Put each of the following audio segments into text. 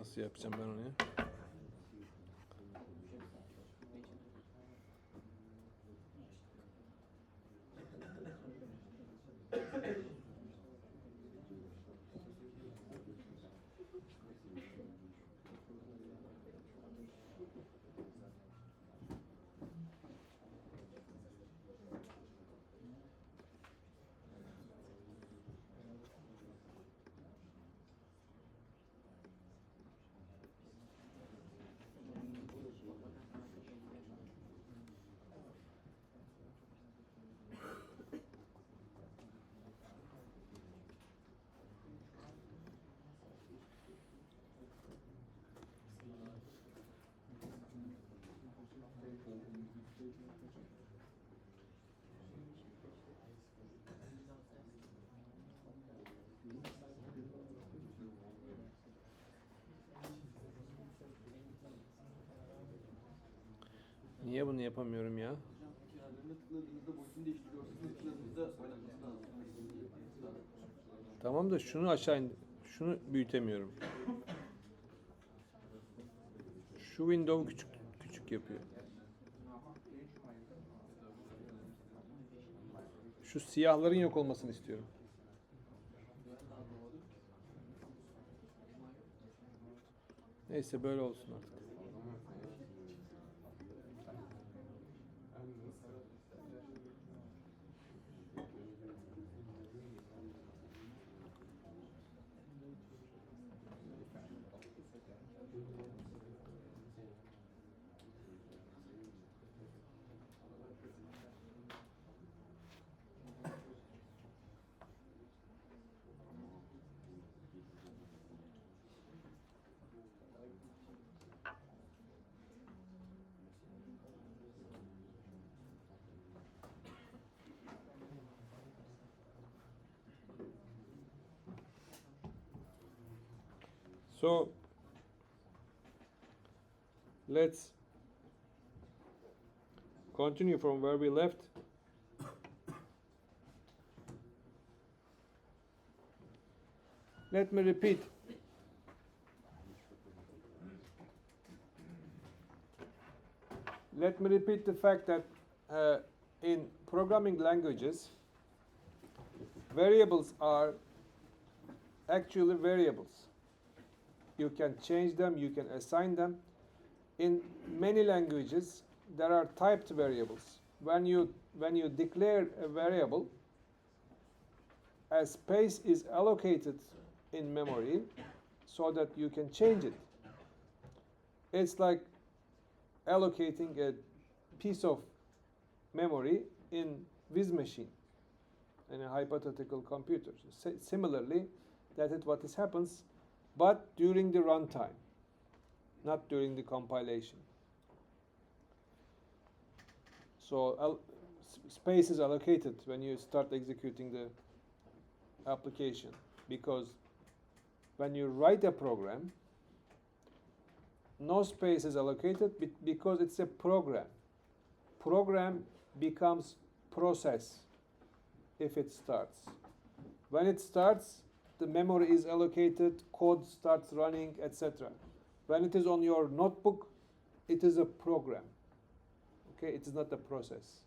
Nasıl yapacağım ben onu ya? Niye bunu yapamıyorum ya? Tamam da şunu aşağı şunu büyütemiyorum. Şu window küçük küçük yapıyor. Şu siyahların yok olmasını istiyorum. Neyse böyle olsun artık. So let's continue from where we left. Let me repeat. Let me repeat the fact that in programming languages, variables are actually variables. You can change them, you can assign them. In many languages, there are typed variables. When you declare a variable, a space is allocated in memory so that you can change it. It's like allocating a piece of memory in Viz machine in a hypothetical computer. So similarly, that is what happens, but during the runtime, not during the compilation. So space is allocated when you start executing the application, because when you write a program, no space is allocated because it's a program. Program becomes process if it starts. When it starts, the memory is allocated, code starts running, etc. When it is on your notebook, it is a program. Okay, it is not a process.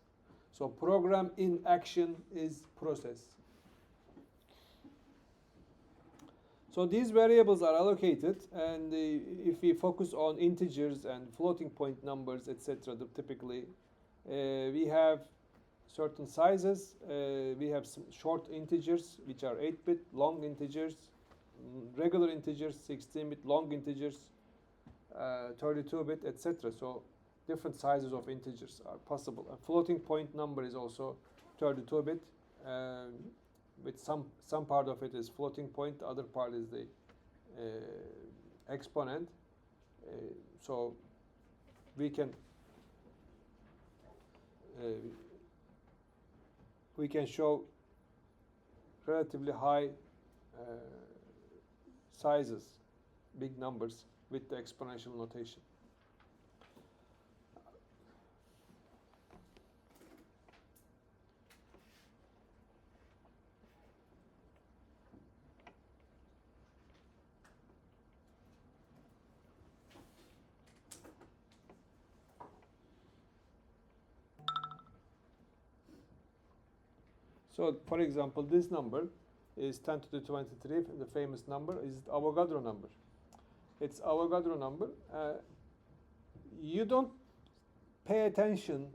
So program in action is process. So these variables are allocated, and if we focus on integers and floating point numbers, etc., typically we have certain sizes. We have some short integers, which are 8-bit, long integers, regular integers, 16-bit, long integers, 32-bit, etc. So different sizes of integers are possible. A floating point number is also 32-bit. With some part of it is floating point, the other part is the exponent. So we can show relatively high sizes, big numbers, with the exponential notation. So, for example, this number is 10 to the 23, the famous number is Avogadro number. It's Avogadro number. You don't pay attention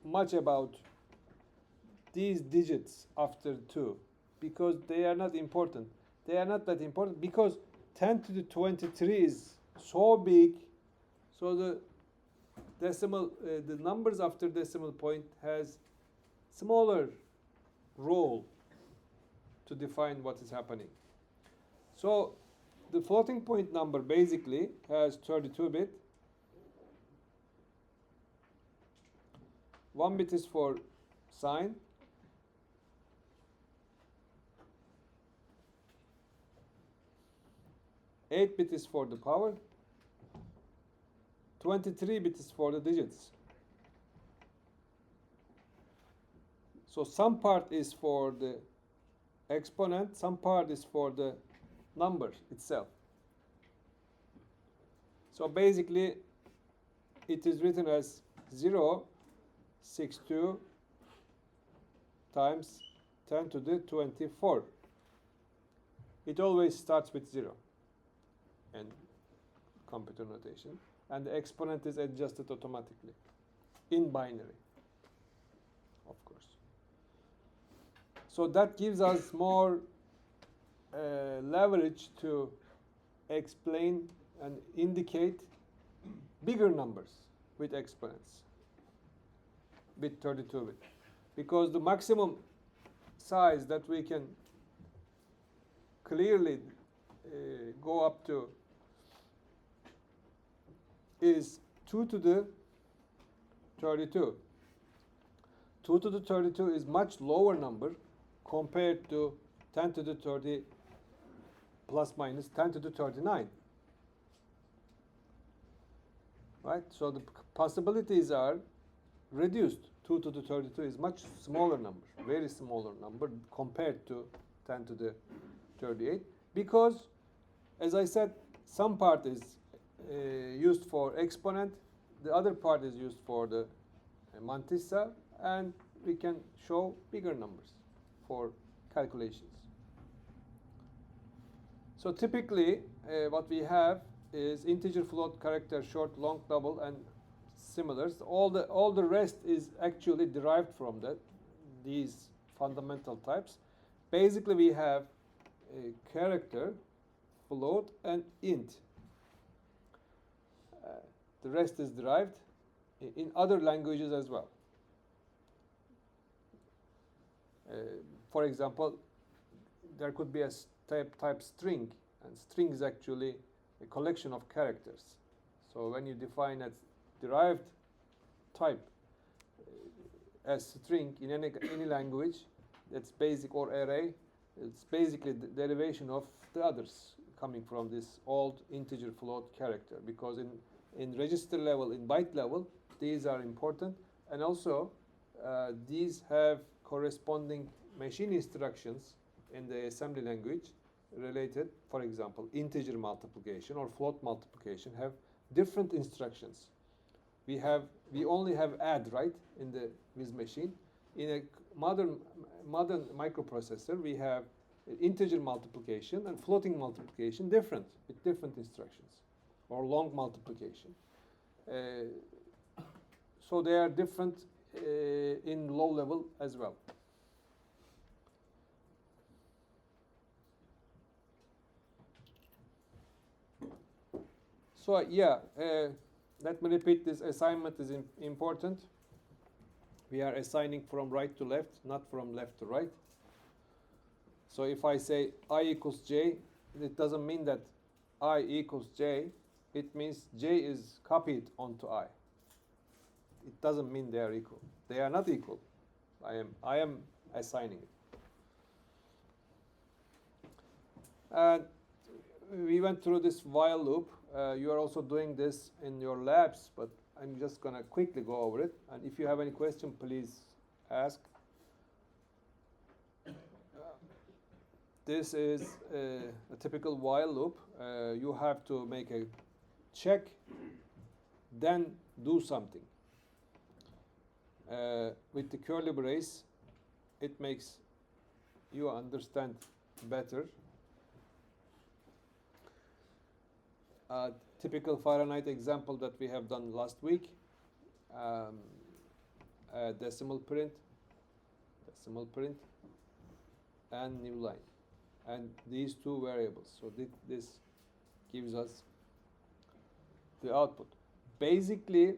much about these digits after 2 because they are not important. They are not that important because 10 to the 23 is so big, so the decimal, the numbers after decimal point has smaller role to define what is happening. So the floating point number basically has 32-bit. 1 bit is for sign. Eight bit is for the power. 23-bit is for the digits. So some part is for the exponent, some part is for the number itself. So basically, it is written as 0.62 times 10 to the 24. It always starts with 0 in computer notation, and the exponent is adjusted automatically in binary, of course. So that gives us more leverage to explain and indicate bigger numbers with exponents with 32-bit, because the maximum size that we can clearly go up to is 2 to the 32. 2 to the 32 is much lower number compared to 10 to the 30 plus minus 10 to the 39. Right? So the possibilities are reduced. 2 to the 32 is much smaller number, very smaller number compared to 10 to the 38, because, as I said, some part is used for exponent, the other part is used for the mantissa, and we can show bigger numbers for calculations. So typically, what we have is integer, float, character, short, long, double, and similars. All the rest is actually derived from these fundamental types. Basically, we have a character, float, and int. The rest is derived in other languages as well. For example, there could be a type string, and string is actually a collection of characters. So when you define a derived type as string in any language, that's basic or array, it's basically the derivation of the others coming from this old integer, float, character, because in register level, in byte level, these are important, and also these have corresponding machine instructions in the assembly language related. For example, integer multiplication or float multiplication have different instructions. We only have add, right, in the Viz machine. In a modern microprocessor, we have integer multiplication and floating multiplication different, with different instructions, or long multiplication. So they are different in low level as well. So yeah, let me repeat, this assignment is important. We are assigning from right to left, not from left to right. So if I say I equals j, it doesn't mean that I equals j. It means j is copied onto I. It doesn't mean they are equal. They are not equal. I am assigning it. And we went through this while loop. You are also doing this in your labs, but I'm just going to quickly go over it. And if you have any question, please ask. This is a typical while loop. You have to make a check, then do something. With the curly brace, it makes you understand better. A typical Fahrenheit example that we have done last week, a decimal print, and new line, and these two variables. So this gives us the output. Basically,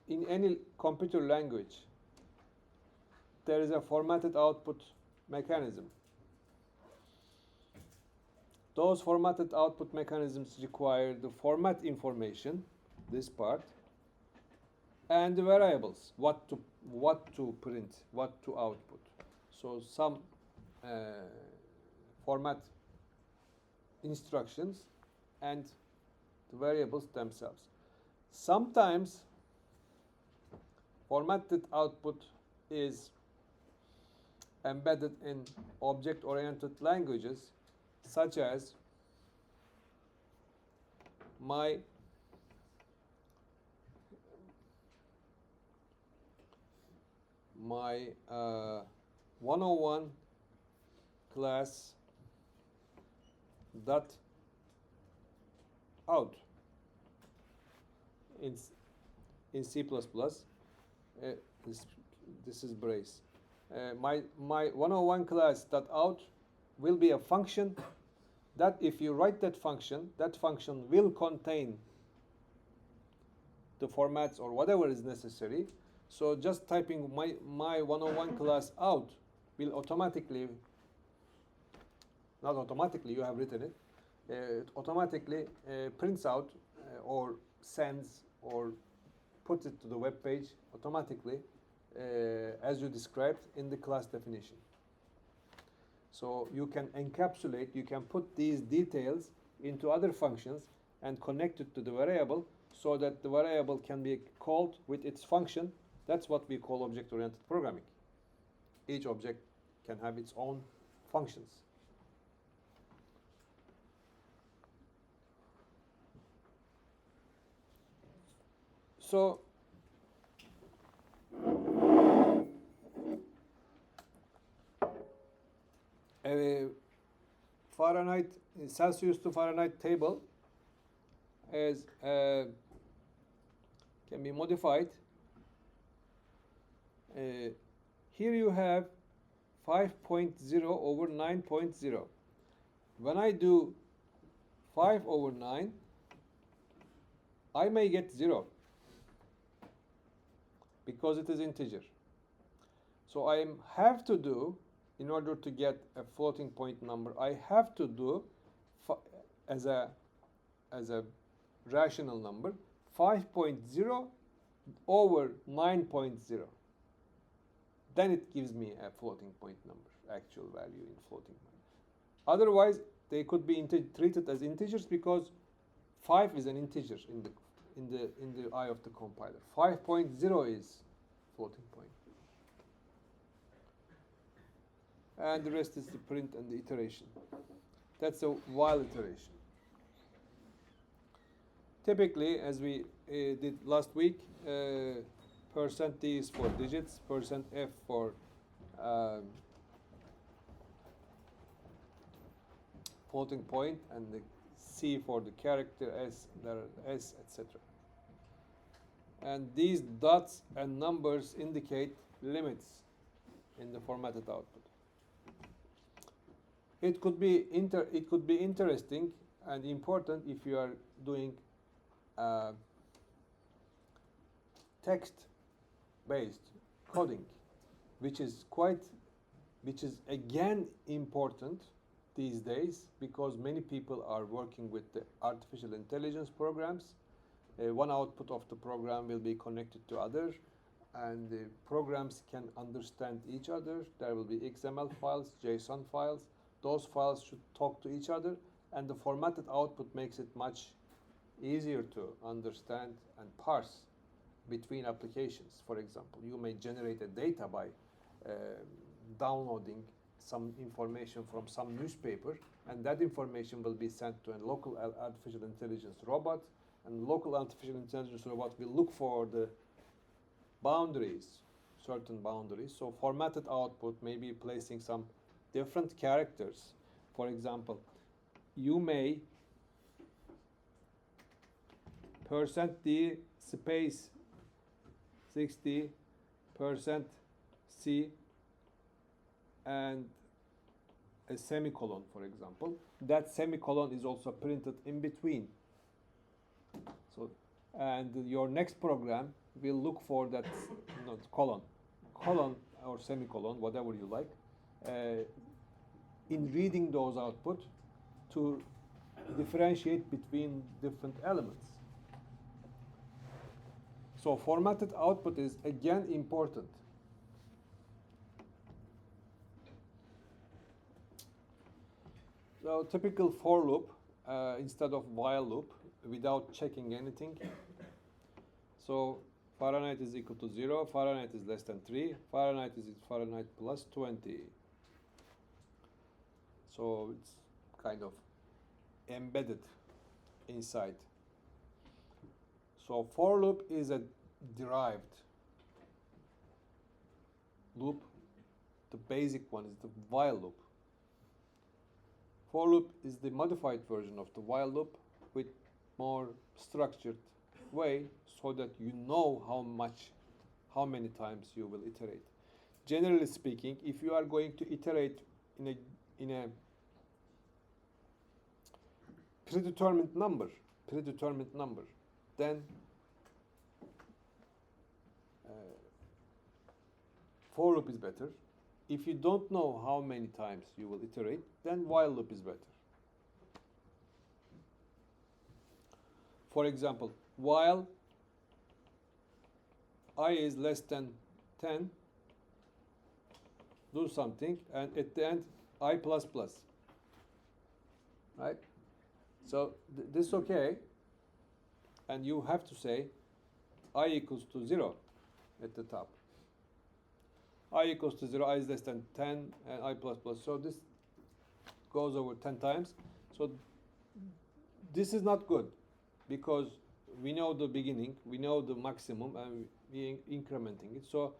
in any computer language, there is a formatted output mechanism. Those formatted output mechanisms require the format information, this part, and the variables, what to print, what to output. So some format instructions and the variables themselves. Sometimes formatted output is embedded in object-oriented languages, such as my 101 class dot out in C++. This is brace. My 101 class dot out will be a function that if you write that function will contain the formats or whatever is necessary. So just typing my 101 class out will automatically, not automatically, you have written it, it automatically prints out or sends or puts it to the web page automatically as you described in the class definition. So you can encapsulate, you can put these details into other functions and connect it to the variable so that the variable can be called with its function. That's what we call object-oriented programming. Each object can have its own functions. So a Fahrenheit, Celsius to Fahrenheit table is can be modified. Here you have 5.0 over 9.0. When I do 5 over 9, I may get 0 because it is integer. So I have to do, in order to get a floating point number, I have to do as a rational number 5.0 over 9.0. Then it gives me a floating point number, actual value in floating point. Otherwise, they could be treated as integers because 5 is an integer in the eye of the compiler. 5.0 is floating point. And the rest is the print and the iteration. That's a while iteration. Typically, as we did last week, %d is for digits, %f for floating point, and the c for the character, s, etc. And these dots and numbers indicate limits in the formatted output. It could be interesting and important if you are doing text-based coding, which is again important these days because many people are working with the artificial intelligence programs. One output of the program will be connected to other, and the programs can understand each other. There will be XML files, JSON files. Those files should talk to each other, and the formatted output makes it much easier to understand and parse between applications. For example, you may generate a data by downloading some information from some newspaper, and that information will be sent to a local artificial intelligence robot, and local artificial intelligence robot will look for the boundaries certain boundaries. So formatted output may be placing some different characters. For example, you may %d space 60% C and a semicolon, for example. That semicolon is also printed in between. So, and your next program will look for that colon or semicolon, whatever you like, in reading those output to differentiate between different elements. So formatted output is again important. So typical for loop instead of while loop without checking anything. So Fahrenheit is equal to 0, Fahrenheit is less than 3, Fahrenheit is Fahrenheit plus 20. So it's kind of embedded inside. So for loop is a derived loop. The basic one is the while loop. For loop is the modified version of the while loop with more structured way so that you know how many times you will iterate. Generally speaking, if you are going to iterate in a predetermined number, then for loop is better. If you don't know how many times you will iterate, then while loop is better. For example, while I is less than 10, do something, and at the end, I plus plus. Right? So this is okay, and you have to say I equals to 0 at the top. I equals to 0, I is less than 10, and I plus plus. So this goes over 10 times. So this is not good because we know the beginning, we know the maximum, and we're incrementing it. So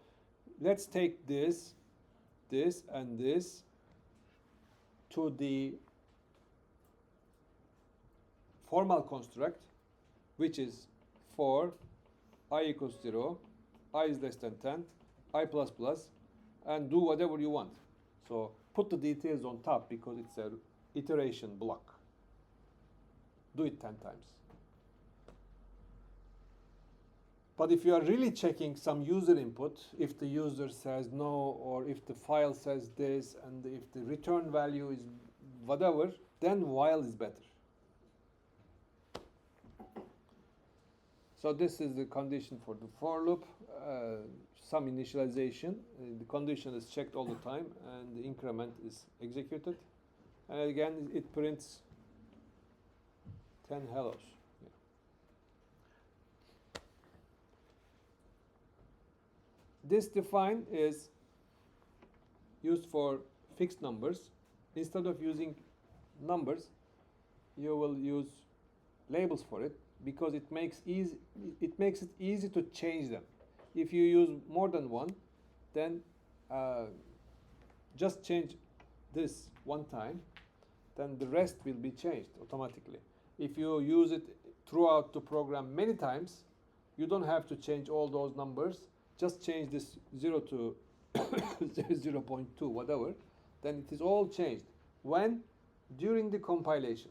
let's take this, and this to the formal construct, which is for I equals 0, I is less than 10, I plus plus, and do whatever you want. So put the details on top because it's an iteration block. Do it 10 times. But if you are really checking some user input, if the user says no, or if the file says this, and if the return value is whatever, then while is better. So this is the condition for the for loop. Some initialization. The condition is checked all the time, and the increment is executed. And again, it prints 10 hellos. Yeah. This define is used for fixed numbers. Instead of using numbers, you will use labels for it because it makes it easy to change them. If you use more than one, then just change this one time, then the rest will be changed automatically. If you use it throughout the program many times, you don't have to change all those numbers. Just change this 0 to 0.2, whatever, then it is all changed. When? During the compilation.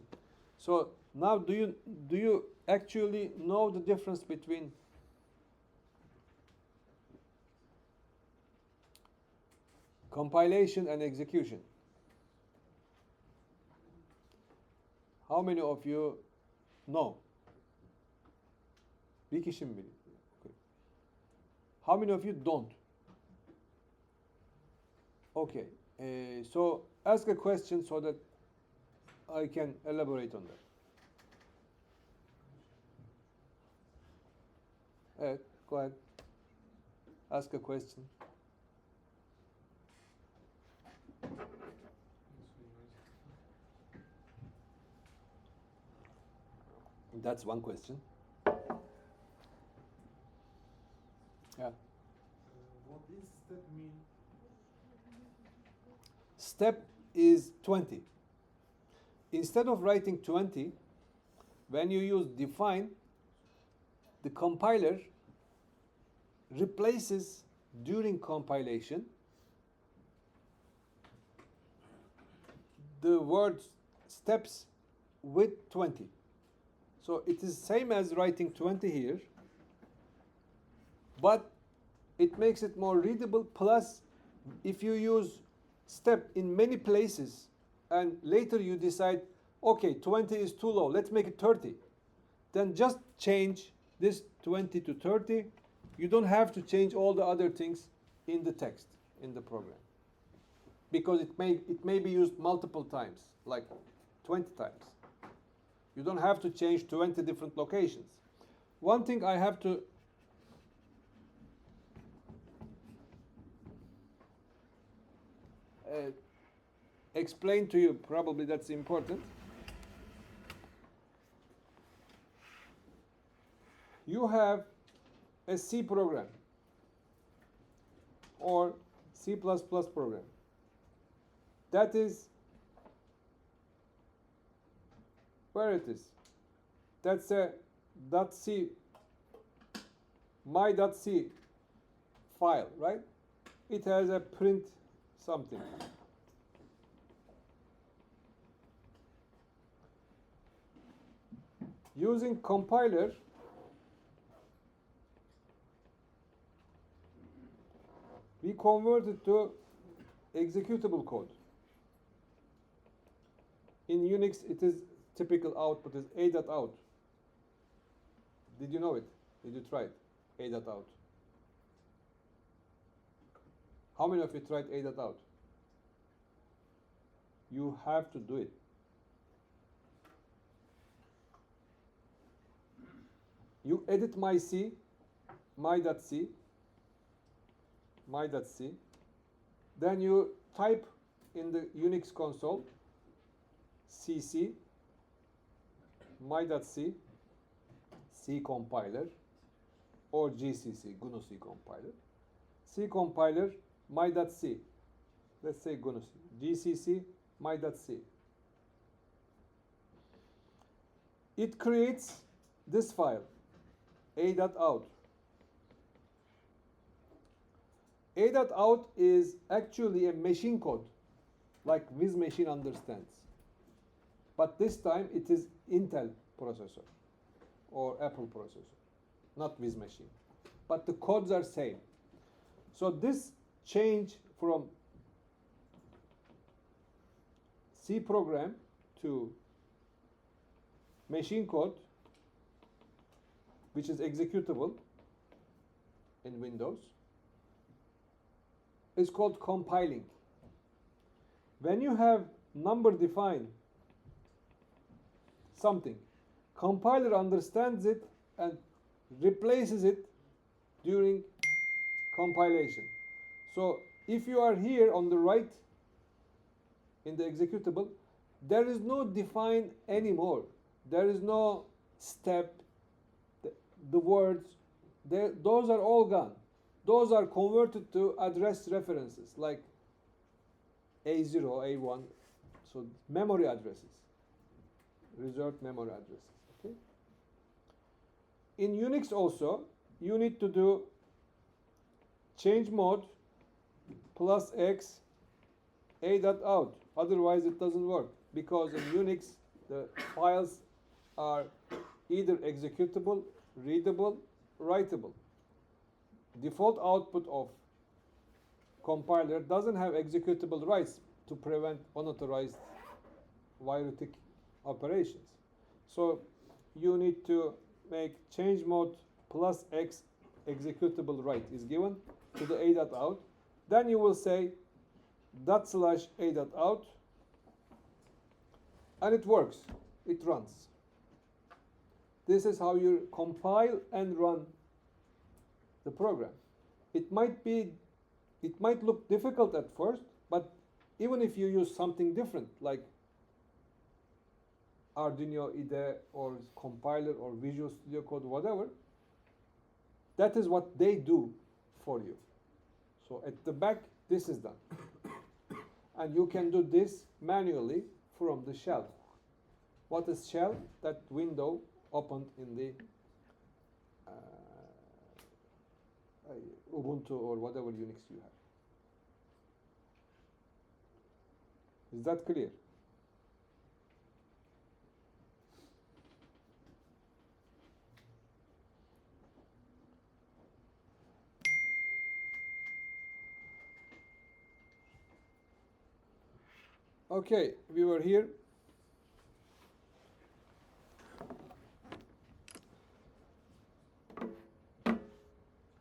So now do you actually know the difference between compilation and execution? How many of you know? Bir kişi mi biliyor? Okay. How many of you don't? Okay. So ask a question so that I can elaborate on that. Evet, go ahead. Ask a question. That's one question. Yeah. What is step mean? Step is 20. Instead of writing 20, when you use define, the compiler replaces during compilation the word steps with 20. So it is same as writing 20 here, but it makes it more readable. Plus, if you use step in many places and later you decide, okay, 20 is too low, let's make it 30, then just change this 20 to 30. You don't have to change all the other things in the text, in the program, because it may be used multiple times, like 20 times. You don't have to change 20 different locations. One thing I have to explain to you, probably that's important. You have a C program or C++ program. That is where it is. That's a .c, my.c file, right? It has a print something. Using compiler, we convert it to executable code. In Unix, it is typical output is a.out. Did you know it? Did you try it? A.out. How many of you tried a.out? You have to do it. You edit my.c, my.c, my.c. Then you type in the Unix console cc my.c, C compiler, or GCC, GNU C compiler. C compiler my.c. Let's say GNU C. GCC my.c. It creates this file, a.out. A.out is actually a machine code, like this machine understands. But this time it is Intel processor or Apple processor, not this machine. But the codes are same. So this change from C program to machine code, which is executable in Windows, is called compiling. When you have number defined something, compiler understands it and replaces it during compilation. So if you are here on the right in the executable, there is no define anymore. There is no step, the words, those are all gone. Those are converted to address references like A0, A1, so memory addresses, reserved memory addresses. Okay? In Unix also, you need to do change mode plus X a.out. Otherwise, it doesn't work, because in Unix, the files are either executable, readable, writable. Default output of compiler doesn't have executable rights to prevent unauthorized virutic operations. So you need to make change mode plus X executable right is given to the a.out. Then you will say /a.out, and it works. It runs. This is how you compile and run the program. It might look difficult at first, but even if you use something different like Arduino IDE or compiler or Visual Studio Code, whatever, that is what they do for you. So at the back, this is done. And you can do this manually from the shell. What is shell? That window opened in the Ubuntu or whatever Unix you have. Is that clear? Okay, we were here.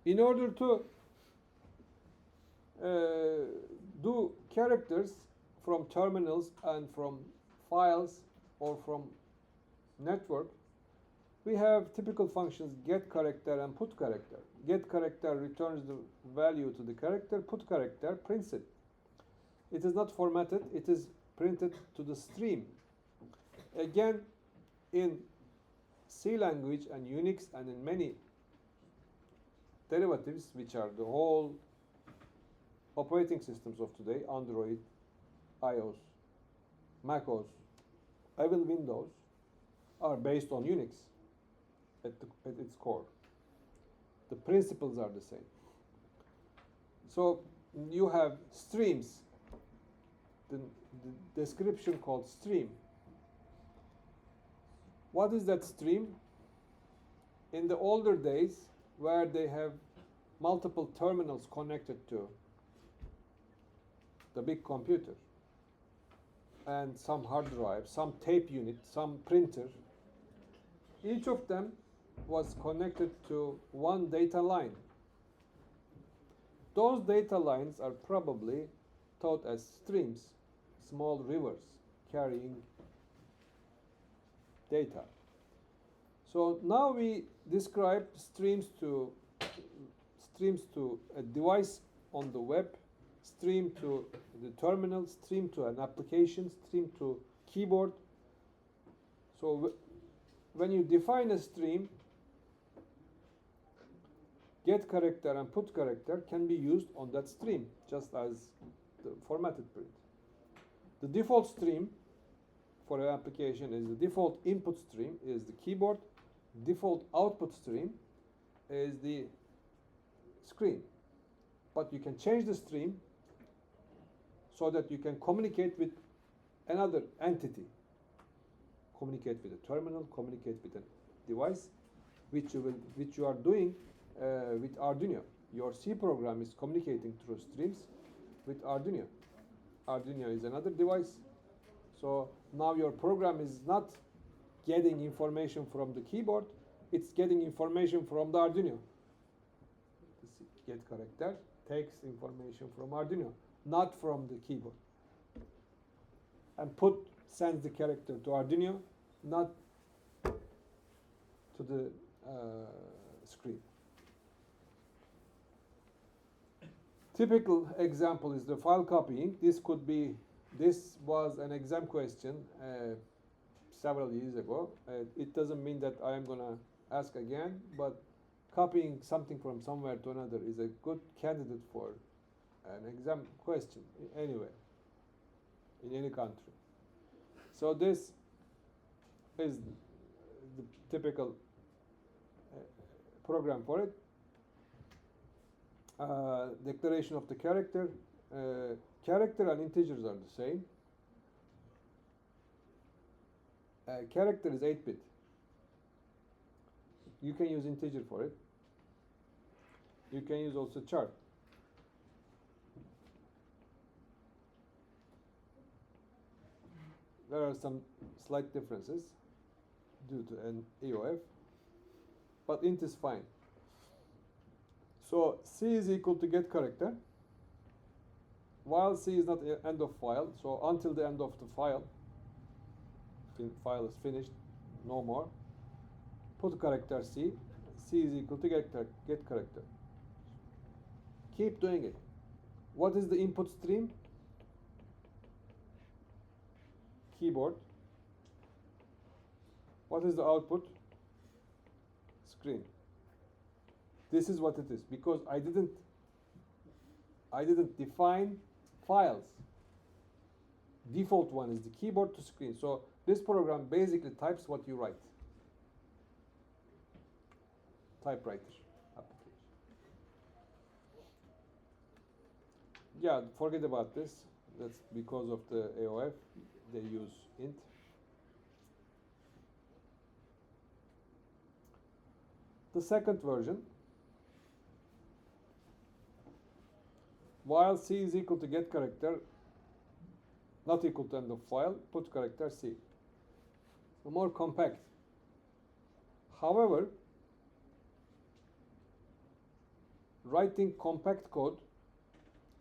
In order to do characters from terminals and from files or from network, we have typical functions get character and put character. Get character returns the value to the character, put character prints it. It is not formatted, it is printed to the stream. Again, in C language and Unix and in many derivatives, which are the whole operating systems of today, Android, iOS, macOS, even Windows, are based on Unix at its core. The principles are the same. So you have streams, the description called stream. What is that stream? In the older days, where they have multiple terminals connected to the big computer, and some hard drive, some tape unit, some printer, each of them was connected to one data line. Those data lines are probably thought as streams, small rivers carrying data. So now we describe streams to a device on the web, stream to the terminal, stream to an application, stream to keyboard. So when you define a stream, get character and put character can be used on that stream, just as the formatted print. The default stream for an application is the default input stream is the keyboard. Default output stream is the screen. But you can change the stream so that you can communicate with another entity. Communicate with a terminal, communicate with a device, which you are doing with Arduino. Your C program is communicating through streams with Arduino. Arduino is another device. So now your program is not getting information from the keyboard, it's getting information from the Arduino. Get character takes information from Arduino, not from the keyboard. And put sends the character to Arduino, not to the screen. Typical example is the file copying. This was an exam question several years ago. It doesn't mean that I am going to ask again, but copying something from somewhere to another is a good candidate for an exam question anywhere, in any country. So this is the typical program for it. Declaration of the character. Character and integers are the same. Character is 8-bit. You can use integer for it. You can use also char. There are some slight differences due to an EOF, but int is fine. So C is equal to get character, while C is not end of file, so until the end of the file is finished, no more. Put character C, C is equal to get character. Keep doing it. What is the input stream? Keyboard. What is the output? Screen. This is what it is, because I didn't I didn't define files. Default one is the keyboard to screen. So this program basically types what you write. Typewriter application. Yeah, forget about this. That's because of the AOF. They use int. The second version, while C is equal to get character, not equal to end of file, put character C. So more compact. However, writing compact code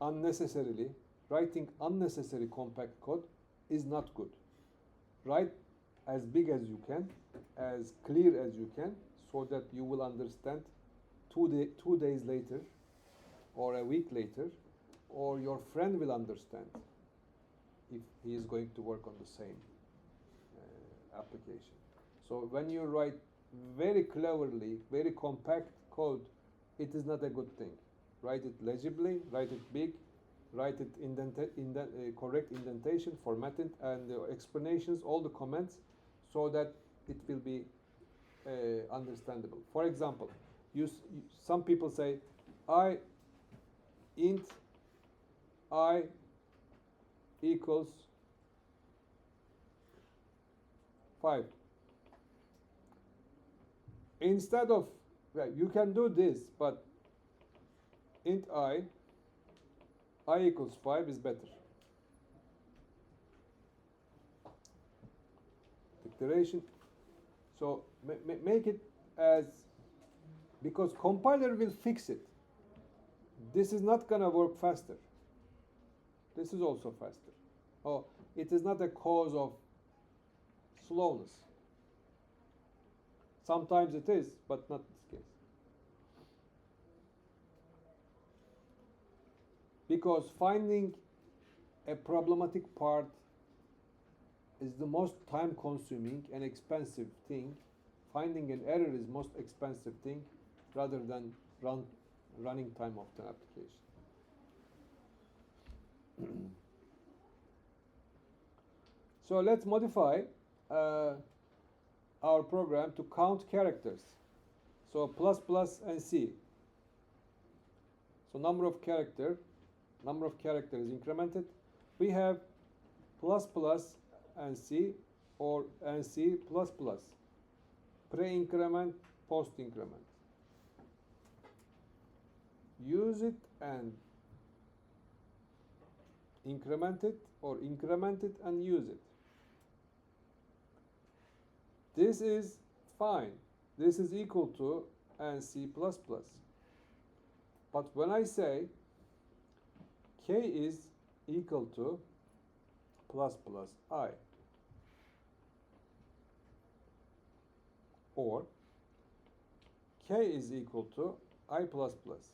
unnecessarily, writing unnecessary compact code is not good. Write as big as you can, as clear as you can, so that you will understand 2 days later, or a week later, or your friend will understand if he is going to work on the same application. So when you write very cleverly, very compact code, it is not a good thing. Write it legibly, write it big, write it correct indentation, formatted, and the explanations, all the comments, so that it will be understandable. For example, some people say, int I equals 5. Instead of, well, you can do this, but int I equals 5 is better. Declaration. So make it as, because compiler will fix it. This is not going to work faster. This is also faster. Oh, it is not a cause of slowness. Sometimes it is, but not this case. Because finding a problematic part is the most time consuming and expensive thing. Finding an error is most expensive thing rather than running time of the application. So let's modify our program to count characters. So plus plus and C. So number of characters is incremented. We have plus plus and C, or and C plus plus. Pre-increment, post-increment. Use it and increment it, or increment it and use it. This is fine. This is equal to and C plus plus. But when I say K is equal to plus plus I, or K is equal to I plus plus.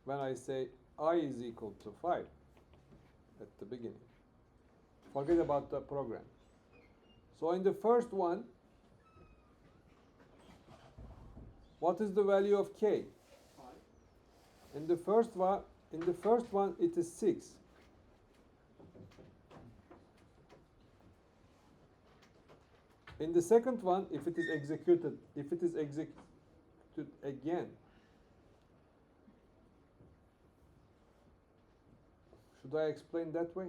When I say I is equal to 5 at the beginning, forget about the program. So in the first one, what is the value of K? 5. In the first one, it is 6. In the second one, if it is executed again, should I explain that way?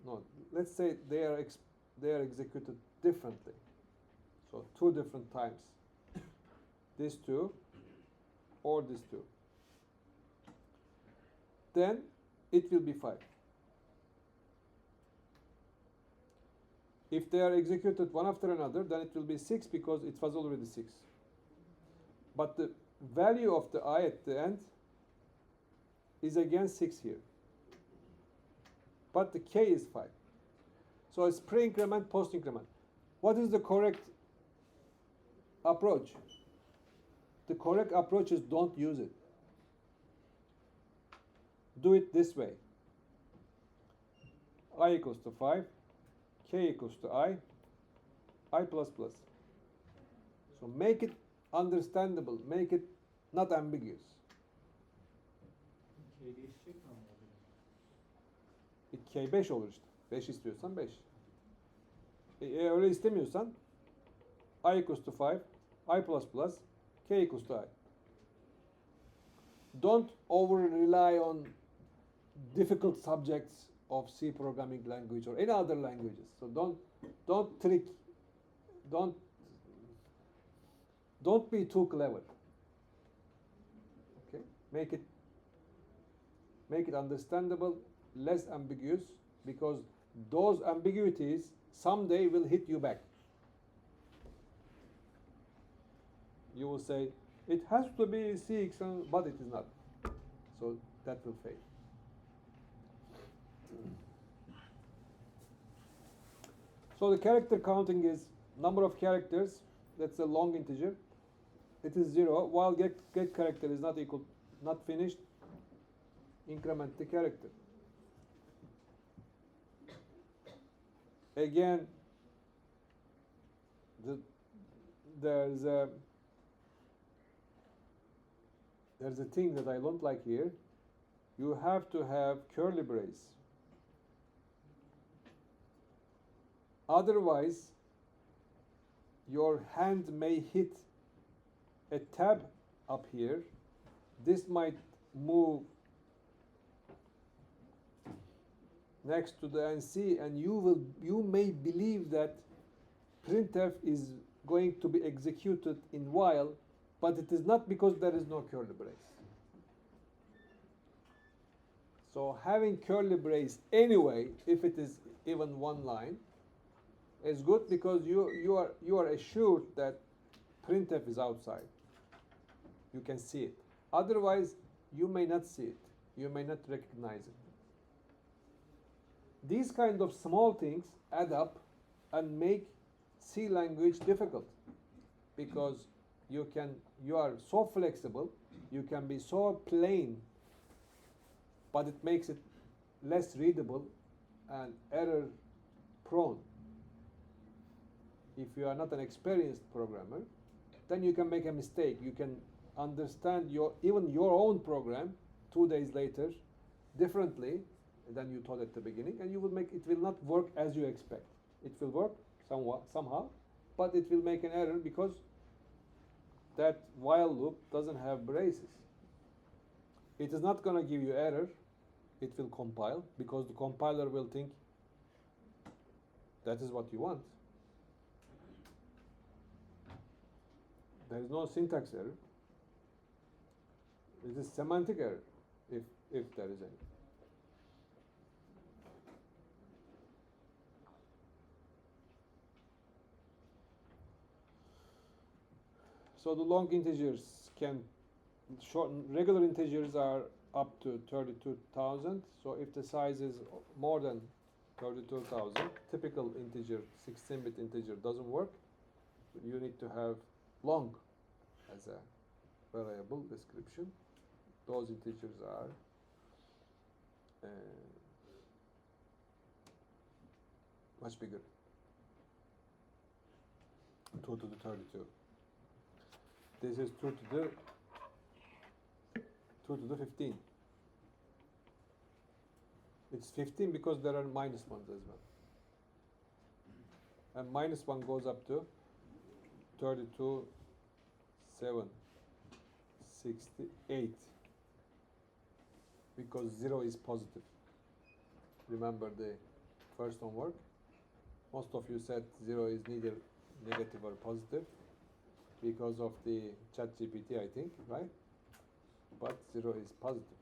No. Let's say they are executed differently. So 2 different times. These 2 or these 2. Then it will be 5. If they are executed one after another, then it will be 6 because it was already 6. But the value of the I at the end is again 6 here. But the K is 5. So it's pre-increment, post-increment. What is the correct approach? The correct approach is don't use it. Do it this way. I equals to 5, K equals to I plus plus. So make it understandable, make it not ambiguous. Değişecek mi ama o K 5 olur işte. 5 istiyorsan 5. Öyle istemiyorsan I equals to 5, I plus plus, K equals to I. Don't over rely on difficult subjects of C programming language or any other languages. So don't trick, don't don't be too clever. Okay, make it understandable, less ambiguous, because those ambiguities someday will hit you back. You will say it has to be C, but it is not. So that will fail. So the character counting is number of characters. That's a long integer. It is 0. While get character is not equal, not finished, increment the character. Again, there's a thing that I don't like here. You have to have curly brace. Otherwise, your hand may hit a tab up here. This might move next to the NC, and you may believe that printf is going to be executed in while, but it is not, because there is no curly brace. So having curly brace anyway, if it is even one line, is good, because you are assured that printf is outside. You can see it. Otherwise, you may not see it. You may not recognize it. These kind of small things add up and make C language difficult, because you are so flexible, you can be so plain, but it makes it less readable and error prone. If you are not an experienced programmer, then you can make a mistake. You can understand even your own program 2 days later differently than you thought at the beginning, and it will not work as you expect. It will work somehow, but it will make an error because that while loop doesn't have braces. It is not going to give you error. It will compile, because the compiler will think that is what you want. There is no syntax error. It is semantic error, if there is any. So the long integers can shorten. Regular integers are up to 32,000. So if the size is more than 32,000, typical integer, 16-bit integer doesn't work. You need to have long as a variable description. Those integers are much bigger. 2 to the 32. This is 2 to the 15. It's 15 because there are minus ones as well. And minus 1 goes up to 32, 7, 68. Because 0 is positive. Remember the first homework? Most of you said 0 is neither negative or positive because of the ChatGPT, I think, right? But 0 is positive.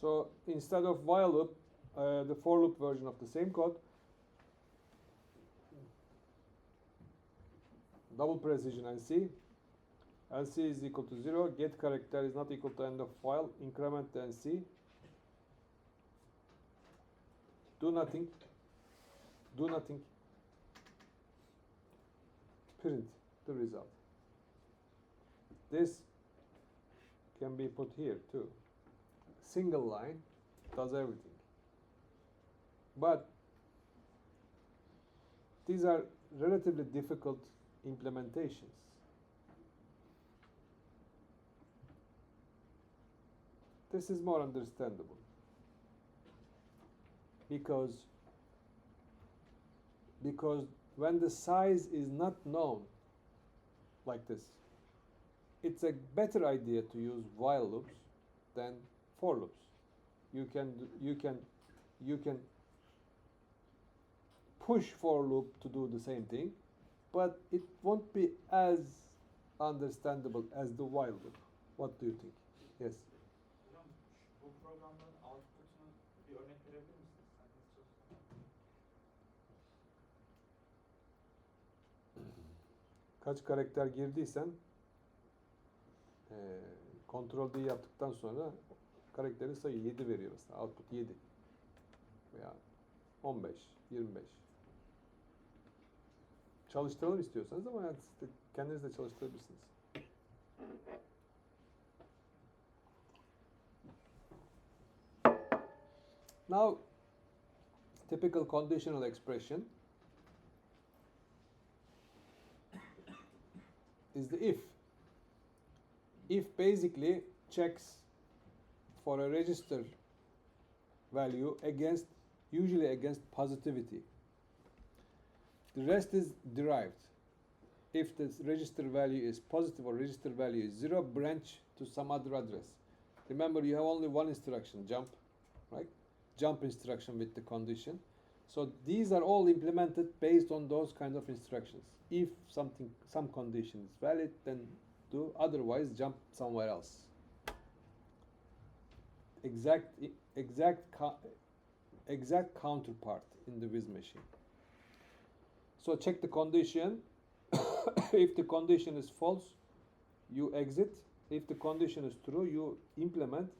So instead of while loop, the for loop version of the same code, double precision NC. NC is equal to 0. Get character is not equal to end of while. Increment the NC. Do nothing. Do nothing. Print the result. This can be put here too. Single line does everything. But these are relatively difficult implementations. This is more understandable because when the size is not known like this, it's a better idea to use while loops than for loops. You can push for loop to do the same thing, but it won't be as understandable as the while loop. What do you think? Yes. Hocam bu programların output'unu bir örnek verebilir misiniz? Sen nasıl çalıştığını? Kaç karakter girdiysen Ctrl D yaptıktan sonra karakteri sayı 7 veriyor mesela. Output 7 veya 15, 25. Çalıştıralım istiyorsanız ama yani siz de kendiniz de çalıştırabilirsiniz. Now, typical conditional expression is the if. If basically checks for a register value usually against positivity. The rest is derived. If the register value is positive or register value is 0, branch to some other address. Remember, you have only one instruction, jump, right? Jump instruction with the condition. So these are all implemented based on those kind of instructions. If some condition is valid, then do, otherwise jump somewhere else. Exact counterpart in the Viz machine. So check the condition. If the condition is false, you exit. If the condition is true, you implement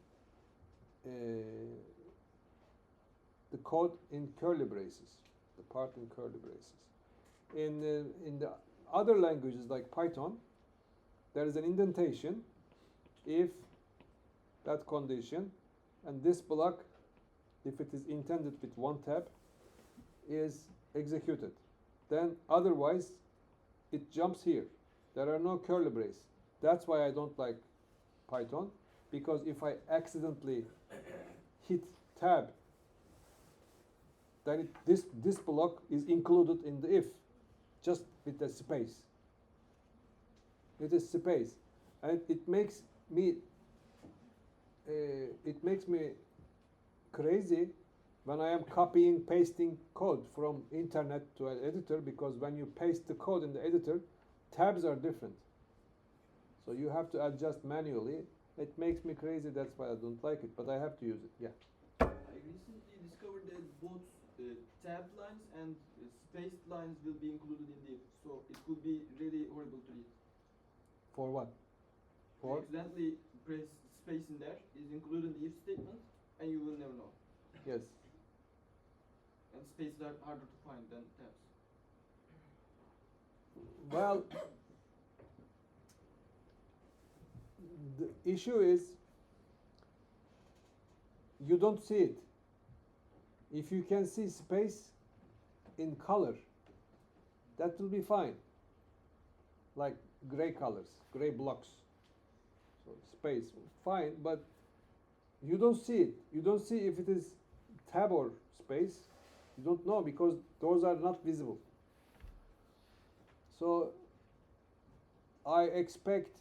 the code in curly braces, the part in curly braces. In the other languages like Python, there is an indentation if that condition and this block, if it is intended with one tab, is executed. Then otherwise it jumps here. There are no curly braces. That's why I don't like Python, because if I accidentally hit tab, then this block is included in the if, just with a space. It is space, and it makes me crazy when I am copying, pasting code from internet to an editor, because when you paste the code in the editor, tabs are different. So you have to adjust manually. It makes me crazy, that's why I don't like it, but I have to use it, yeah. I recently discovered that both tab lines and spaced lines will be included in the if, so it could be really horrible to read. For what? You accidentally press space in there, is included in the if statement, and you will never know. Yes. And spaces are harder to find than tabs. Well, the issue is you don't see it. If you can see space in color, that will be fine. Like gray colors, gray blocks. So space, fine, but you don't see it. You don't see if it is tab or space. You don't know because those are not visible. So I expect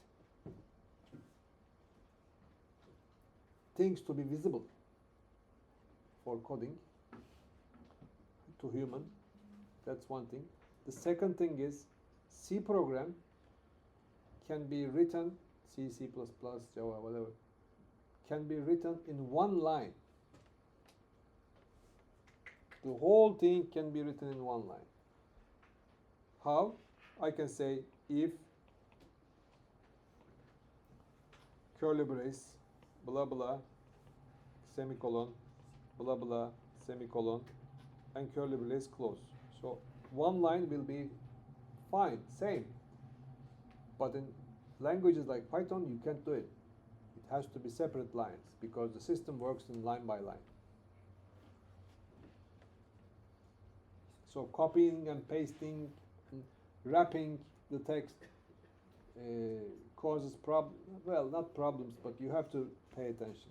things to be visible for coding to human. That's one thing. The second thing is C program can be written, C, C++, Java, whatever, can be written in one line. The whole thing can be written in one line. How? I can say if curly brace, blah blah, semicolon, blah blah, semicolon, and curly brace close. So one line will be fine, same. But in languages like Python, you can't do it. It has to be separate lines because the system works in line by line. So copying and pasting, and wrapping the text causes well, not problems, but you have to pay attention.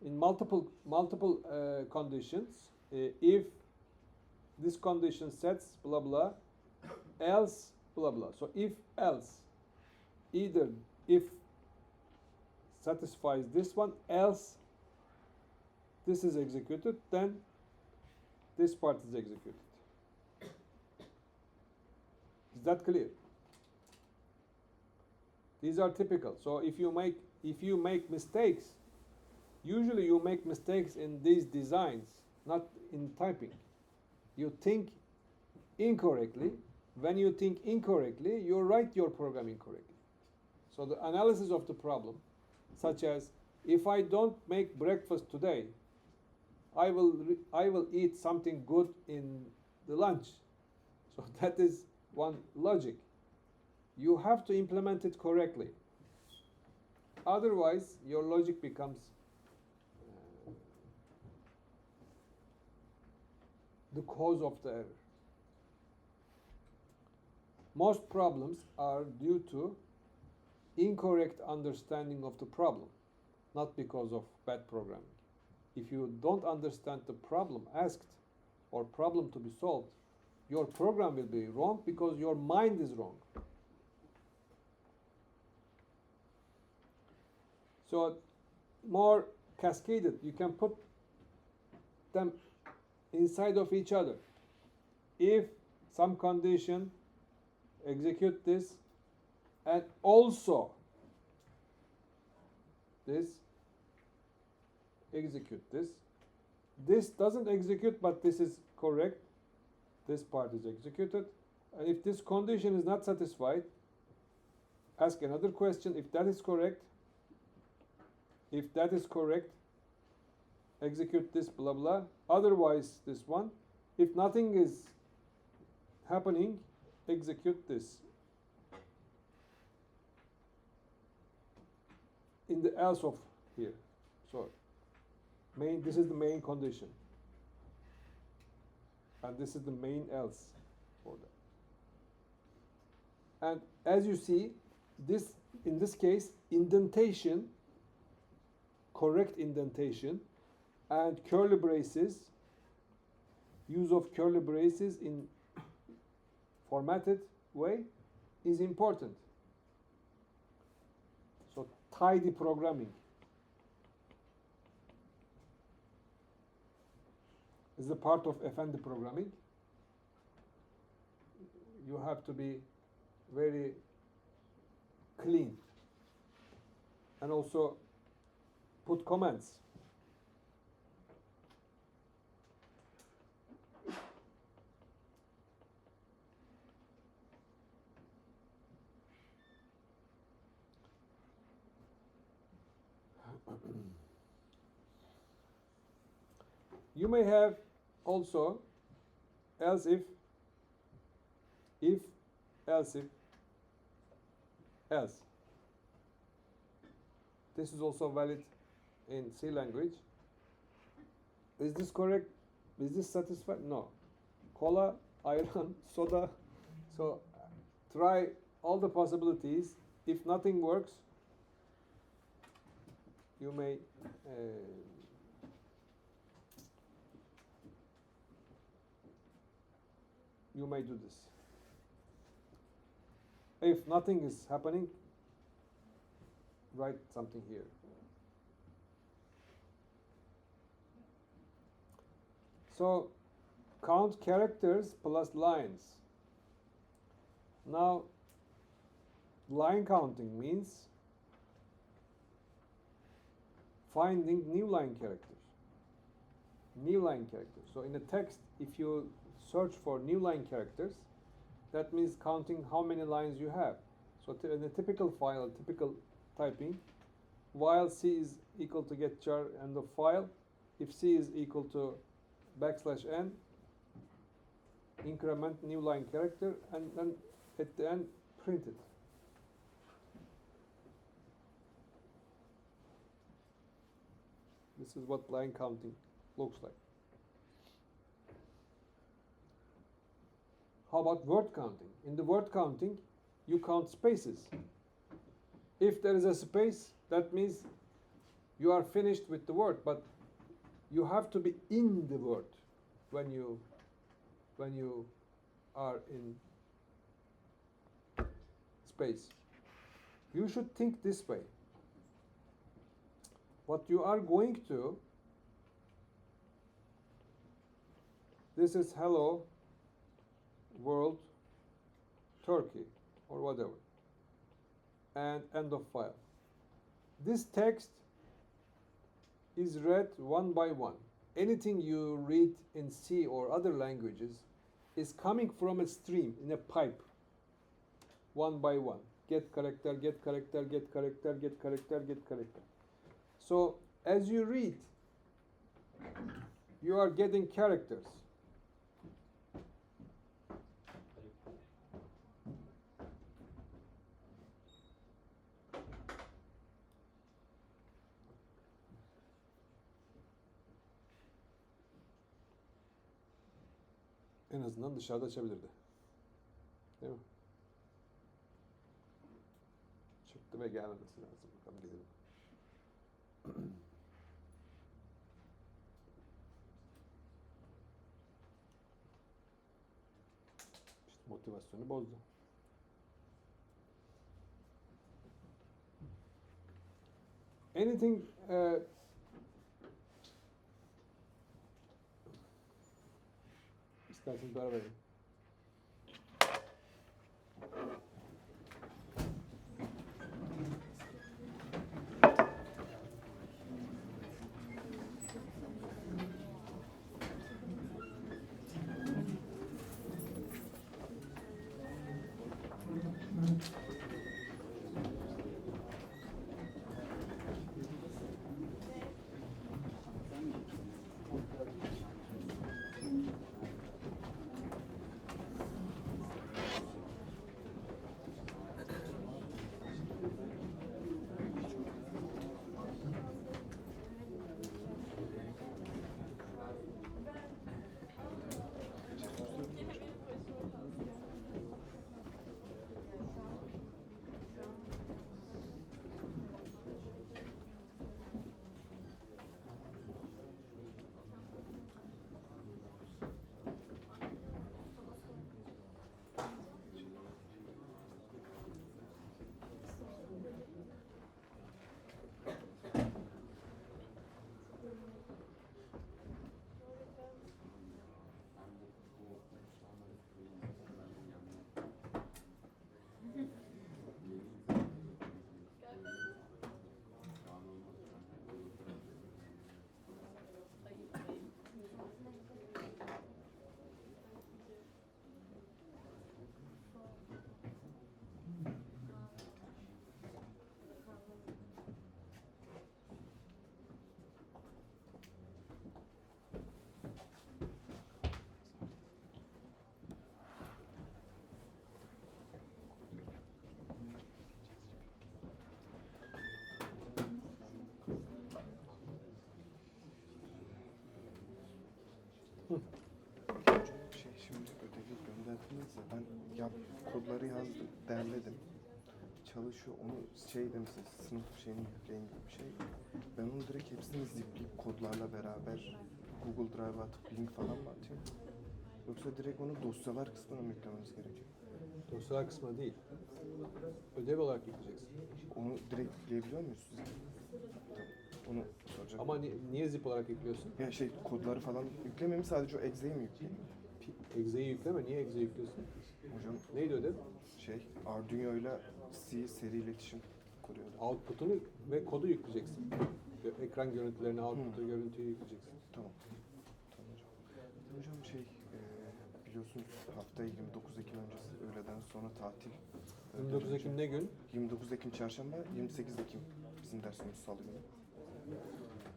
In multiple conditions, if this condition sets blah blah, else blah blah. So if else, either if satisfies this one, else this is executed, then this part is executed. Is that clear? These are typical. So if you make mistakes, usually you make mistakes in these designs, not in typing. You think incorrectly. When you think incorrectly, you write your program incorrectly. So the analysis of the problem, such as, if I don't make breakfast today, I will eat something good in the lunch. So that is one logic. You have to implement it correctly. Otherwise, your logic becomes the cause of the error. Most problems are due to incorrect understanding of the problem, not because of bad programming. If you don't understand the problem asked or problem to be solved, your program will be wrong because your mind is wrong. So more cascaded, you can put them inside of each other. If some condition, execute this, and also this, execute this. This doesn't execute, but this is correct. This part is executed. And if this condition is not satisfied, ask another question. If that is correct, execute this, blah, blah. Otherwise, this one. If nothing is happening, execute this. In the else of here. So this is the main condition. And this is the main else for that. And as you see, in this case, indentation, correct indentation, and curly braces, use of curly braces in formatted way is important. So tidy programming is a part of Efendi programming. You have to be very clean and also put comments. You may have also else if, else if, else. This is also valid in C language. Is this correct? Is this satisfied? No. Cola, ayran, soda. So try all the possibilities. If nothing works, you may do this. If nothing is happening, write something here. So count characters plus lines. Now line counting means finding new line characters. New line characters. So in a text, if you search for new line characters, that means counting how many lines you have. So in a typical file, typical typing, while C is equal to get char end of file, if C is equal to \n, increment new line character, and then at the end print it. This is what line counting looks like. How about word counting? In the word counting, you count spaces. If there is a space, that means you are finished with the word, but you have to be in the word when you are in space. You should think this way. What you are going to, this is hello world Turkey or whatever, and end of file. This text is read one by one. Anything you read in C or other languages is coming from a stream in a pipe, one by one. Get character, get character, get character, get character, get character. So as you read, you are getting characters. En azından dışarıda açabilirdi. Değil mi? Çıktı ve gelmemesi lazım. Bakalım gidelim. İşte motivasyonu bozdu. Anything isterseniz beraber verin. Şimdi ödevi gönderdiniz ya, ben kodları yazdım, derledim. Çalışıyor, onu demişsiniz, sınıf şeyini yükleyin gibi bir şey. Ben onu direkt hepsini zipleyip kodlarla beraber Google Drive'a atıp link falan mı atayım? Yoksa direkt onu dosyalar kısmına mı yüklememiz gerekiyor? Dosyalar kısmı değil. Ödev olarak yükleyeceksin. Onu direkt yükleyebiliyor muyuz size? Onu soracak. Ama niye zip olarak yüklüyorsun? Ya kodları falan yüklemeyeyim, sadece o exe'yi mi yükleyeyim? Exe'yi yükleme. Niye Exe'yi yüklüyorsun? Hocam Neydi ödev? Arduino ile C seri iletişim kuruyordu. Output'unu ve kodu yükleyeceksin. Ekran görüntülerini, output'u, görüntüyü yükleyeceksin. Tamam. Tamam hocam. Hocam biliyorsunuz haftaya 29 Ekim öncesi öğleden sonra tatil. 29 Ekim ne gün? 29 Ekim çarşamba, 28 Ekim bizim dersimiz salı günü.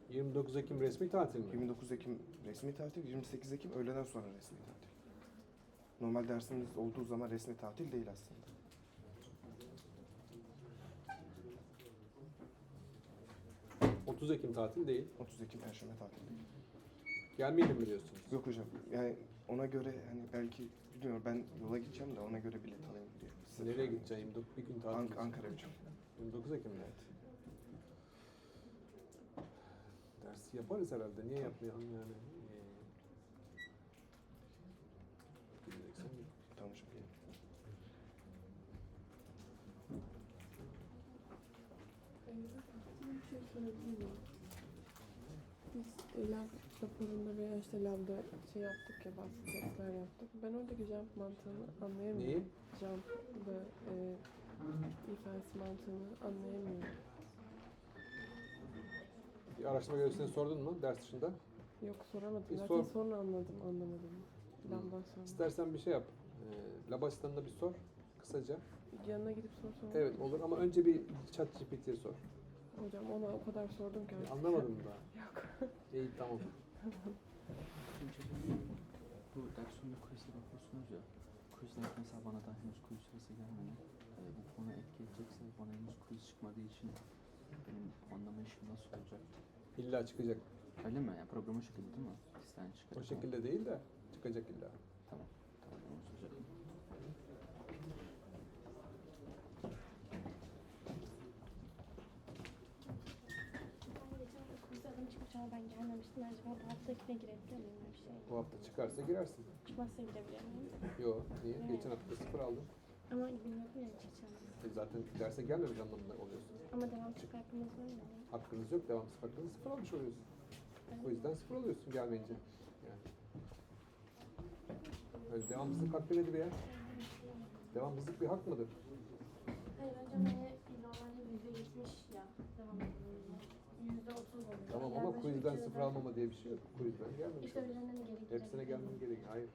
29 Ekim resmi tatil mi? 29 Ekim resmi tatil, 28 Ekim öğleden sonra resmi tatil. Normal dersimiz olduğu zaman resmi tatil değil aslında. 30 Ekim tatil değil. 30 Ekim Perşembe tatil değil. Gelmeyelim mi diyorsunuz? Yok hocam, yani ona göre hani belki bilmiyorum, ben yola gideceğim de ona göre bilet alayım diye. Size Nereye sorayım. gideceğim? Bir gün tatil için. Ankara hocam. 29 Ekim'de. Evet. Dersi yaparız herhalde. Niye yapmayalım yani? Gideceksen git. Tamam hocam. Bir şey sorabilir miyim? Biz lab raporunda veya işte labda şey yaptık ya, bazı testler yaptık. Ben oradaki jump mantığını anlayamıyorum. Neyi? Jump ve defense mantığını anlayamıyorum. Bir araştırma görevlisine sordun mu ders dışında? Yok, soramadım. Bir Zaten sor. sonra anlamadım. Labdan sonra. İstersen bir şey yap. Lab asistanına bir sor. Kısaca. Yanına gidip sorsam. Evet olur ama önce bir ChatGPT'ye sor. Hocam ona o kadar sordum ki artık. Anlamadım daha. Yok. İyi tamam. Bu ders sonunda quiz'e bakıyorsunuz ya. Quiz'ler mesela bana daha henüz quiz sırası gelmedi. Bu konu etki edecekse bana henüz quiz çıkmadığı için benim anlama işim nasıl olacak? İlla çıkacak. Öyle mi? Yani program o şekilde değil mi? Listen çıkacak. O şekilde değil de çıkacak illa. Tamam. Tamam. Onu söyleyeceğim. Ben geçen hafta quizde adım çıkmış ama ben gelmemiştim. Acaba bu haftakine girebiliyor muyum bir şey? Bu hafta çıkarsa girersin. Çıkmazsa girebiliyor muyum? Yok. Niye? Evet. Geçen hafta 0 aldın. Ama bilmiyordum ya çıkacağım. Zaten derse gelmemiş anlamında oluyorsun. Ama devamsızlık hakkımız var mı? Hakkınız yok. Devamsız hakkınız 0 almış oluyorsun. O yüzden 0 alıyorsun gelmeyince. Yani. Öyle devamsızlık hakkı nedir ya? Devamsızlık bir hak mıdır? Hayır hocam hani normalde %70 ya devam ediyor. %30 oluyor. Tamam ama Yaklaşık quizden üç 0 yılda- almama diye bir şey yok. Quizden gelmemiş. İşte oluyorsun. öğlenden geri Hepsine gidebilirim. gelmen gerekiyor. Hayır.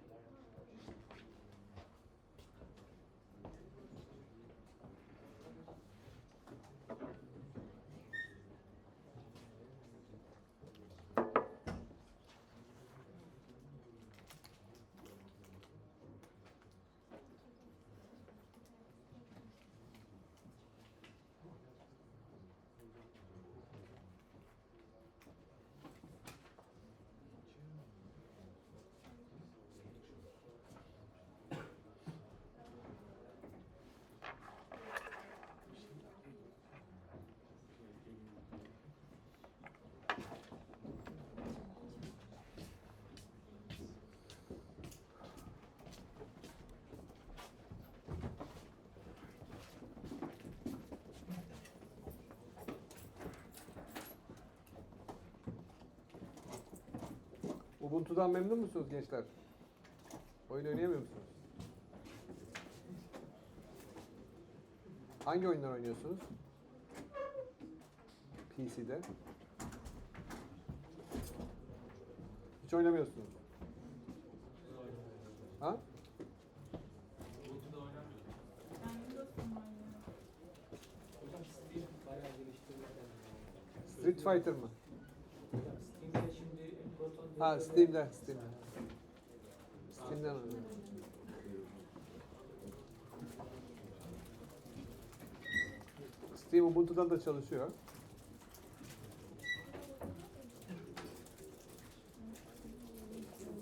Ubuntu'dan memnun musunuz gençler? Oyun oynayamıyor musunuz? Hangi oyunlar oynuyorsunuz? PC'de. Hiç oynamıyorsunuz. Ha? Street Fighter mı? Ha Steam'den. Steam'den oynuyorum. Steam Ubuntu'dan da çalışıyor.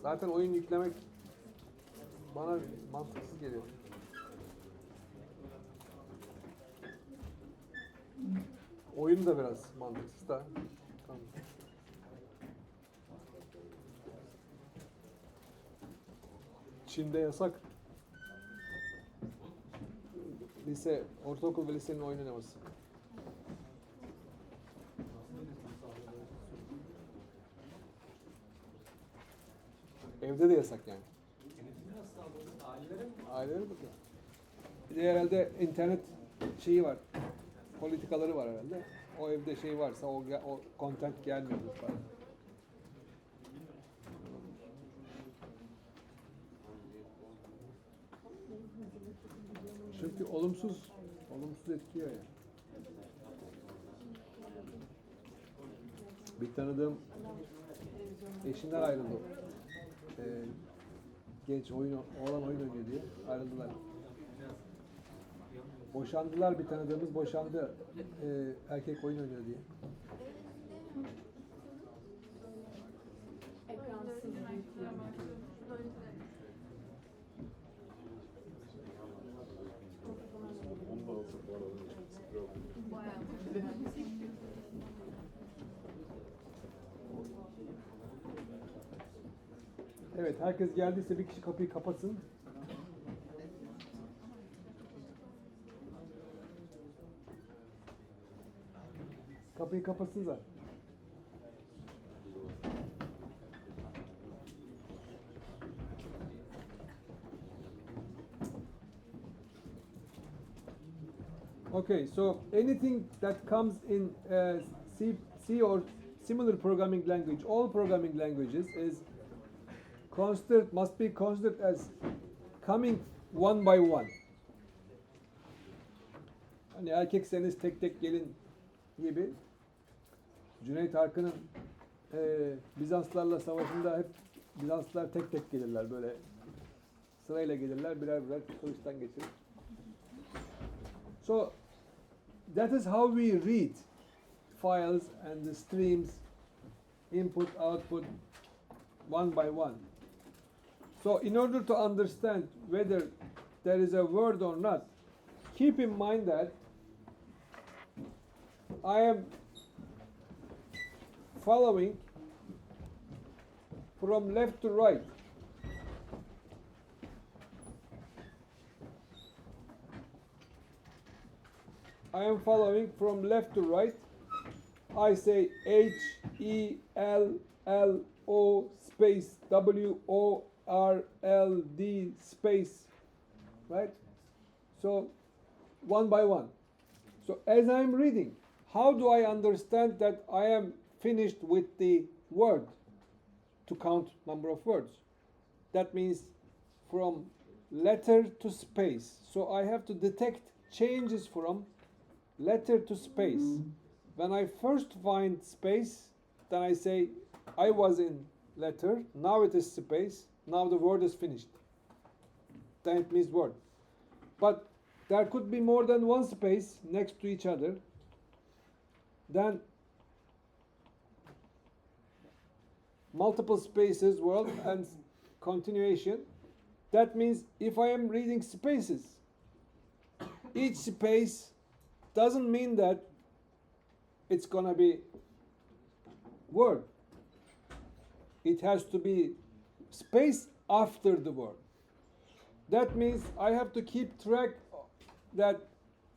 Zaten oyun yüklemek bana mantıksız geliyor. Oyun da biraz mantıksız da. Tamam. Çin'de yasak. Lise, ortaokul ve lisenin oyun oynaması. Evde de yasak yani. Ailelere bakıyor. Bir de herhalde internet şeyi var. Politikaları var herhalde. O evde şey varsa o content gelmiyordur falan. Çünkü olumsuz etkiliyor yani. Bir tanıdığım eşinden ayrıldı. Genç oğlan oyun oynuyor diye ayrıldılar. Boşandılar, bir tanıdığımız boşandı. Erkek oyun oynuyor diye. Ekransız Evet, herkes geldiyse bir kişi kapıyı kapatsın. Kapıyı kapatsınlar. Okay, so anything that comes in C or similar programming language, all programming languages is considered, must be considered as coming one by one. Hani erkekseniz tek tek gelin gibi. Cüneyt Arkın'ın Bizanslarla savaşında hep Bizanslılar tek tek gelirler, böyle sırayla gelirler, birer birer kılıçtan geçirir. So that is how we read files and the streams, input, output, one by one. So in order to understand whether there is a word or not, keep in mind that I am following from left to right. I am following from left to right. I say H-E-L-L-O space W-O-R-L-D space, right? So one by one. So as I'm reading, how do I understand that I am finished with the word to count number of words? That means from letter to space. So I have to detect changes from letter to space. When I first find space, then I say I was in letter, now it is space, now the word is finished. Then it means word. But there could be more than one space next to each other. Then multiple spaces, word and continuation. That means if I am reading spaces, each space doesn't mean that it's gonna be word. It has to be space after the word. That means I have to keep track that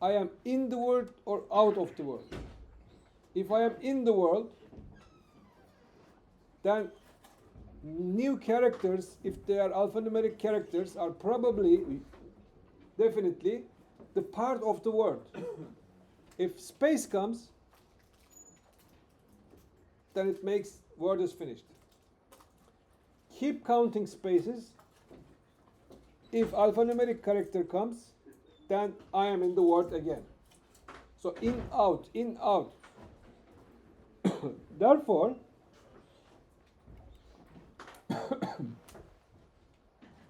I am in the word or out of the word. If I am in the word, then new characters, if they are alphanumeric characters, are probably, definitely, the part of the word. If space comes, then it makes word is finished. Keep counting spaces. If alphanumeric character comes, then I am in the word again. So in, out, in, out. Therefore,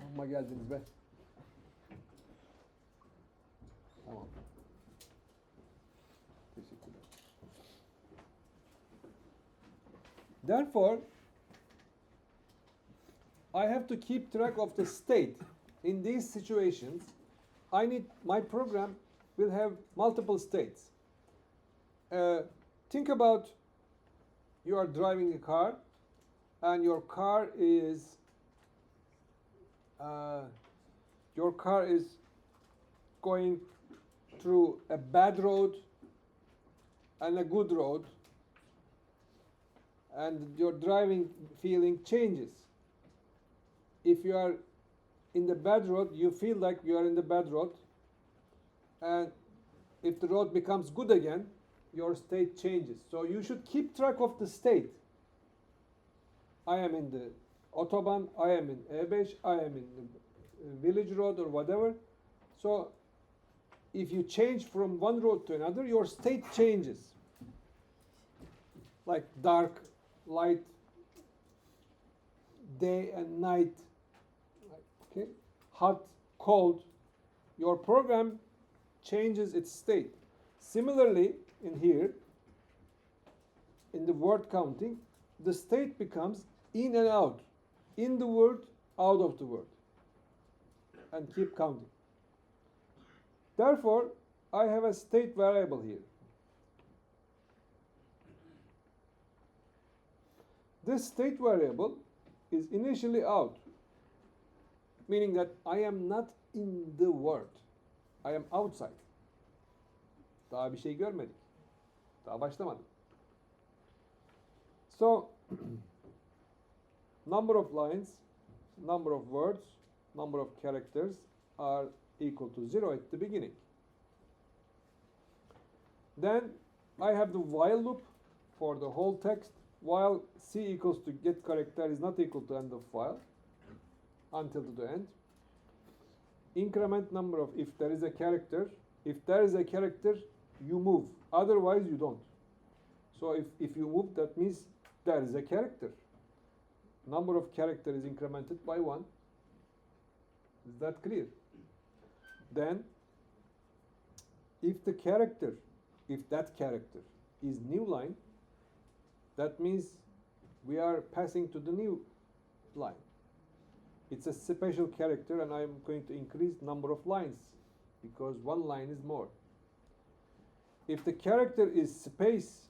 amma geldiniz be. Tamam. Teşekkürler. Therefore, I have to keep track of the state. In these situations, my program will have multiple states. Think about you are driving a car, and your car is going through a bad road and a good road, and your driving feeling changes. If you are in the bad road, you feel like you are in the bad road, and if the road becomes good again, your state changes. So you should keep track of the state. I am in the Autobahn, I am in E5, I am in the village road or whatever. So if you change from one road to another, your state changes. Like dark, light, day and night, okay? Hot, cold. Your program changes its state. Similarly, in here, in the word counting, the state becomes in and out, in the word, out of the word, and keep counting. Therefore, I have a state variable here. This state variable is initially out, meaning that I am not in the word. I am outside. Daha bir şey görmedik. Daha başlamadım. So, number of lines, number of words, number of characters are equal to 0 at the beginning. Then I have the while loop for the whole text, while c equals to get character is not equal to end of while until to the end. Increment number of if there is a character. If there is a character, you move. Otherwise, you don't. So if you move, that means there is a character. Number of character is incremented by 1. Is that clear? Then, if that character is new line, that means we are passing to the new line. It's a special character, and I'm going to increase number of lines because one line is more. If the character is space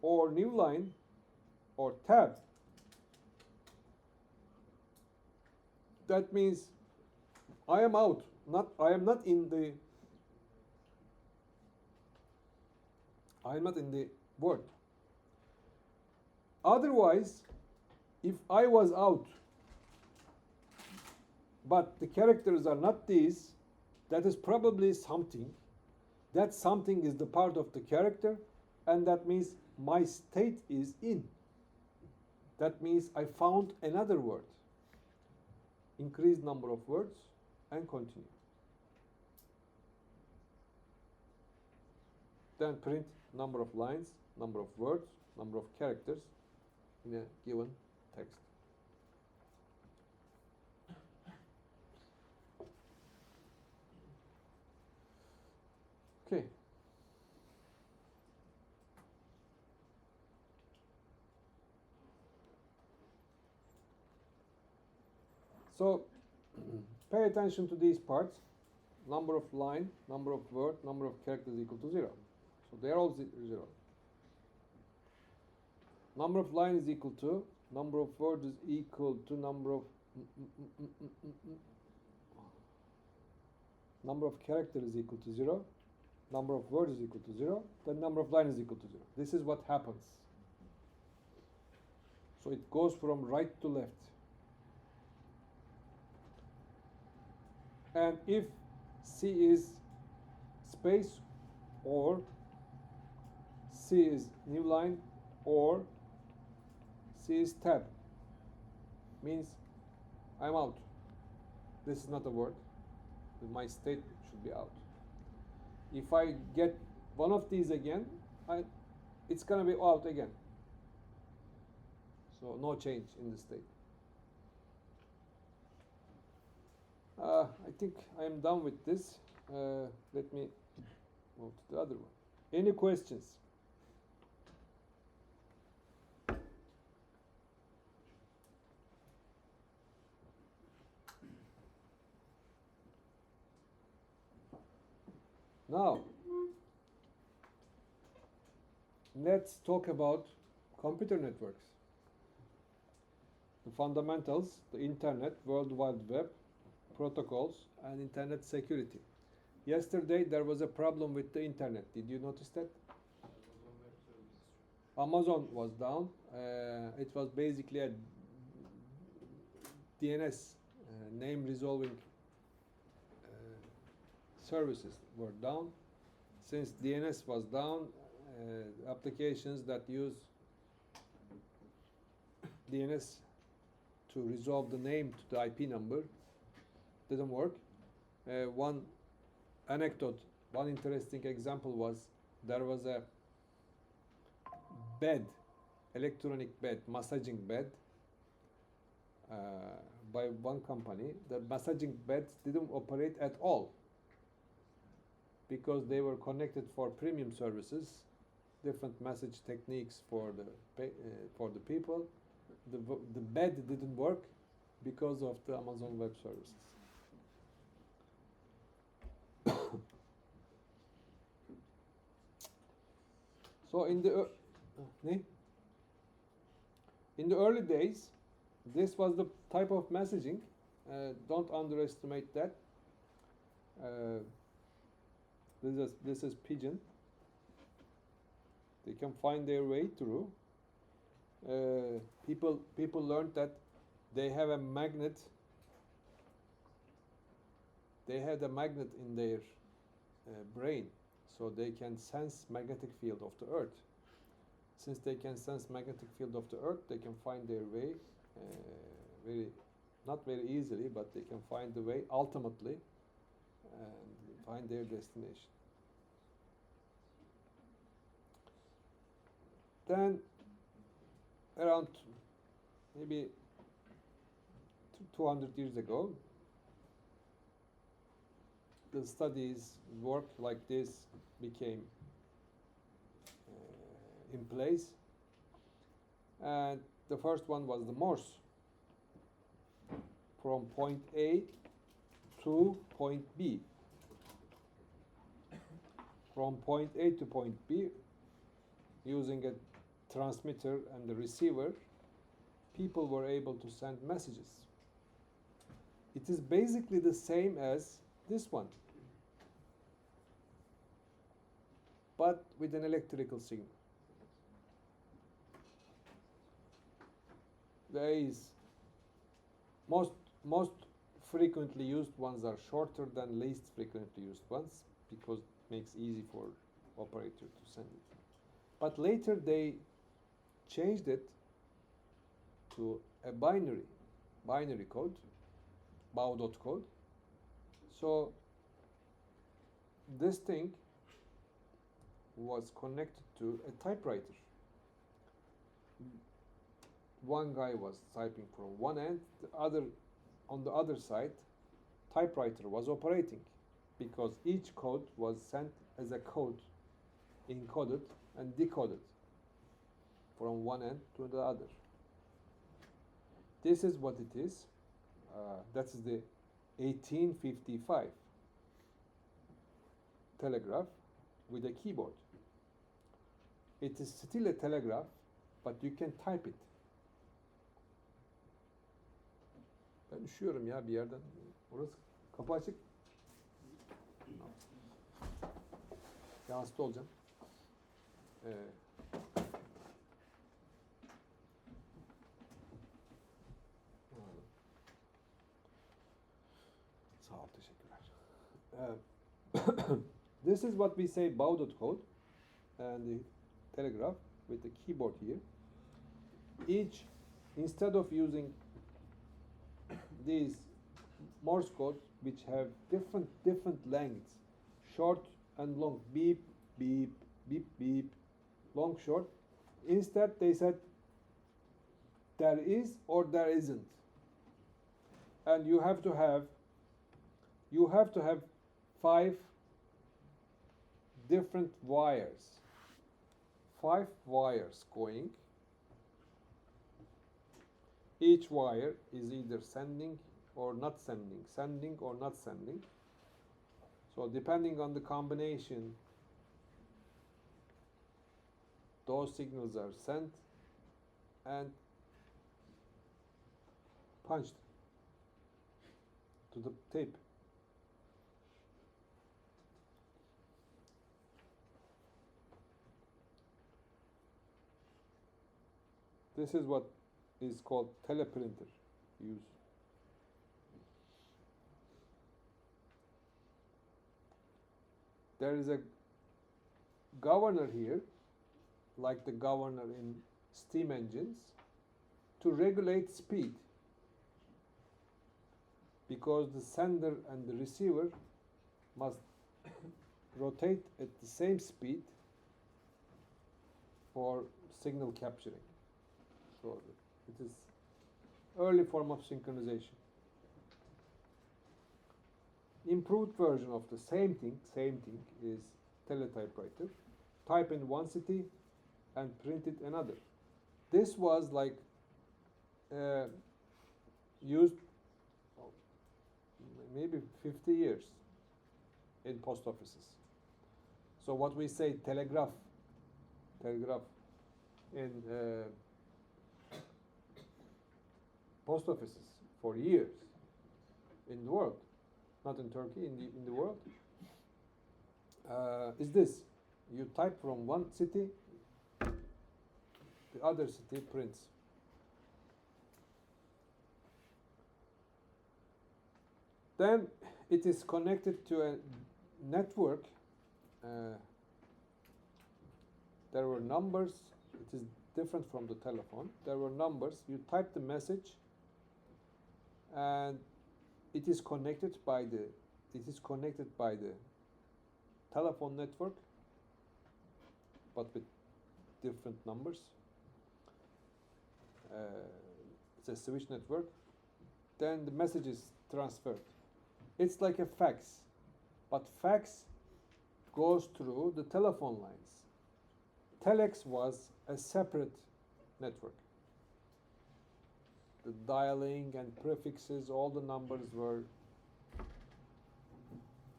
or new line or tab, that means I am out. I am not in the word. Otherwise, if I was out, but the characters are not these, that is probably something. That something is the part of the character, and that means my state is in. That means I found another word. Increase number of words and continue. Then print number of lines, number of words, number of characters in a given text. Okay. So pay attention to these parts. Number of line, number of word, number of characters equal to 0. So they are all 0. Number of line is equal to, number of words is equal to number of number of characters is equal to 0. Number of words is equal to 0, then number of line is equal to 0. This is what happens. So it goes from right to left. And if C is space or C is new line or C is tab, means I'm out. This is not a word. My state should be out. If I get one of these again, it's going to be out again. So no change in the state. I think I am done with this. Let me move to the other one. Any questions? Now, let's talk about computer networks. The fundamentals, the internet, World Wide Web, protocols, and internet security. Yesterday there was a problem with the internet. Did you notice that? Amazon was down. It was basically a DNS, name resolving services were down. Since DNS was down, applications that use DNS to resolve the name to the IP number didn't work. One anecdote, one interesting example was there was a bed, electronic bed, massaging bed by one company. The massaging beds didn't operate at all because they were connected for premium services, different message techniques for the people, the bed didn't work because of the Amazon Web Services. So in the early days, this was the type of messaging. Don't underestimate that. This is pigeon. They can find their way through. People learned that they have a magnet. They had a magnet in their brain, so they can sense magnetic field of the Earth. Since they can sense magnetic field of the Earth, they can find their way not very easily, but they can find the way ultimately and find their destination. Then, around maybe 200 years ago, the studies work like this became in place, and the first one was the Morse, from point A to point B. From point A to point B, using a transmitter and the receiver, people were able to send messages. It is basically the same as this one, but with an electrical signal. There is most frequently used ones are shorter than least frequently used ones because it makes easy for operator to send it. But later they changed it to a binary code, baudot code. So this thing was connected to a typewriter. One guy was typing from one end, on the other side, typewriter was operating, because each code was sent as a code, encoded and decoded from one end to the other. This is what it is. That is the 1855 telegraph with a keyboard. It is still a telegraph, but you can type it. Ben üşüyorum ya bir yerden. Orası kapı açık. Ya hasta olacağım. Sağ ol, teşekkürler. This is what we say baudot code and the telegraph with the keyboard here. Each, instead of using these Morse codes which have different lengths, short and long, beep, beep, beep, beep, long, short. Instead, they said there is or there isn't, and you have to have 5 different wires, 5 wires going. Each wire is either sending or not sending, sending or not sending. So depending on the combination, those signals are sent and punched to the tape. This is what is called teleprinter use. There is a governor here, like the governor in steam engines, to regulate speed, because the sender and the receiver must rotate at the same speed for signal capturing. So it is early form of synchronization. Improved version of the same thing is teletypewriter. Type in one city and print it another. This was like used maybe 50 years in post offices. So what we say telegraph in post offices for years in the world, not in Turkey, in the world, is this. You type from one city, the other city prints. Then it is connected to a network. There were numbers. It is different from the telephone. There were numbers. You type the message, and it is connected by the telephone network, but with different numbers. It's a switch network. Then the message is transferred. It's like a fax, but fax goes through the telephone lines. Telex was a separate network. The dialing and prefixes, all the numbers were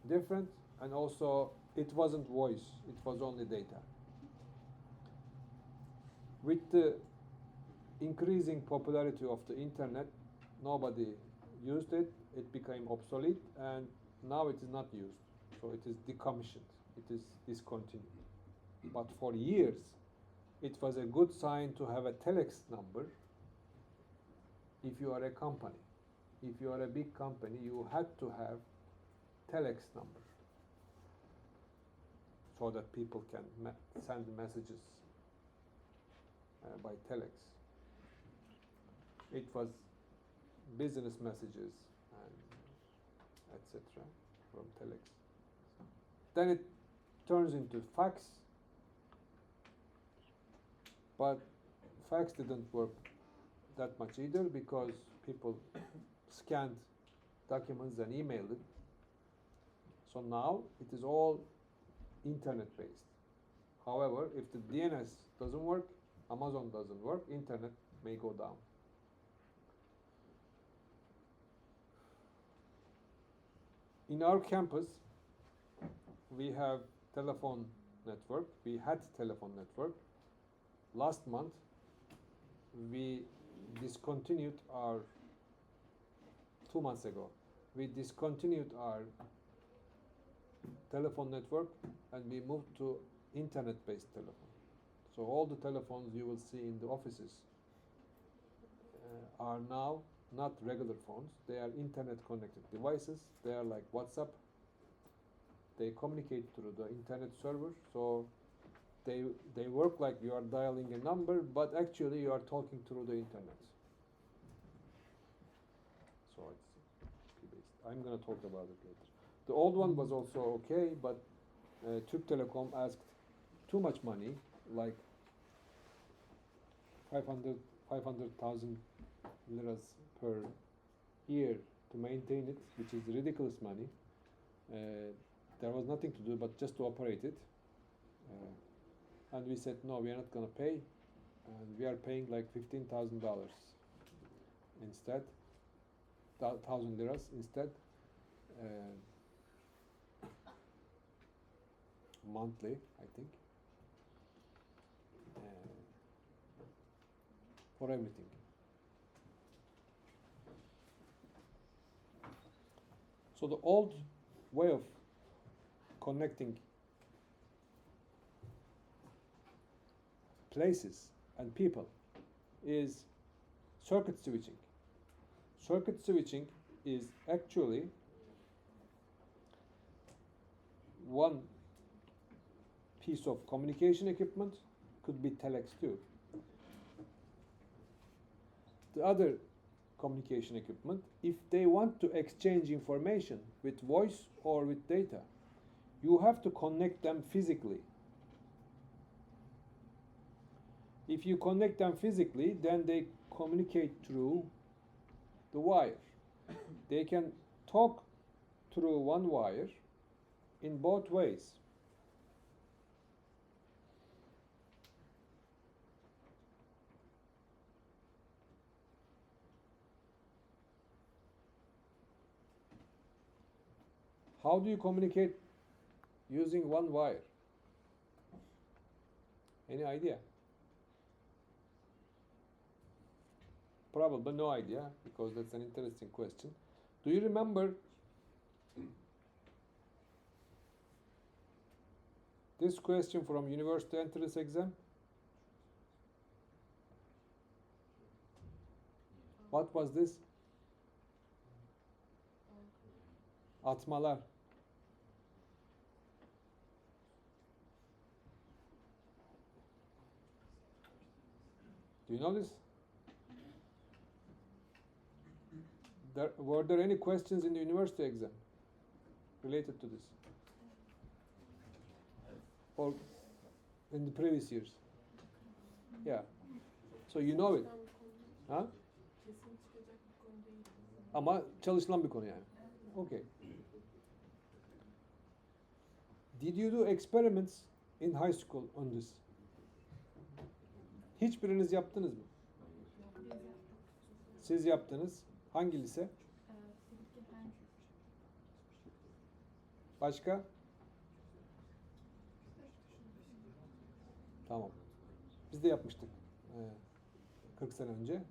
different, and also it wasn't voice, it was only data. With the increasing popularity of the internet, nobody used it, it became obsolete, and now it is not used. So it is decommissioned, it is discontinued. But for years, it was a good sign to have a telex number. If you are a company, if you are a big company, you had to have telex number so that people can send messages by telex. It was business messages and etc. from telex. Then it turns into fax, but fax didn't work that much either because people scanned documents and emailed it. So now it is all internet based. However, if the DNS doesn't work, Amazon doesn't work, internet may go down. In our campus, we have telephone network. We had telephone network. Last month, we discontinued our, 2 months ago, we discontinued our telephone network and we moved to internet-based telephone. So all the telephones you will see in the offices are now not regular phones. They are internet-connected devices. They are like WhatsApp. They communicate through the internet server. So they work like you are dialing a number, but actually you are talking through the internet. So it's based. I'm going to talk about it later. The old one was also okay, but Türk Telekom asked too much money, like 500,000 liras per year to maintain it, which is ridiculous money. There was nothing to do but just to operate it. And we said, no, we are not going to pay. And we are paying like $15,000 instead, 1,000 liras instead, monthly, I think, for everything. So the old way of connecting places and people is circuit switching. Circuit switching is actually one piece of communication equipment, could be telex too. The other communication equipment, if they want to exchange information with voice or with data, you have to connect them physically. If you connect them physically, then they communicate through the wire. They can talk through one wire in both ways. How do you communicate using one wire? Any idea? Probably no idea, because that's an interesting question. Do you remember this question from university entrance exam? What was this? Atmalar. Do you know this? Were there any questions in the university exam related to this? Or in the previous years? Yeah. So you know it. Ha? Kesin çıkacak bir konu değil. Ama çalışılan bir konu yani. Okay. Did you do experiments in high school on this? Hiçbiriniz yaptınız mı? Biz yaptık. Siz yaptınız. Hangi lise? Silifke Fen. Başka? Tamam. Biz de yapmıştık. 40 sene önce.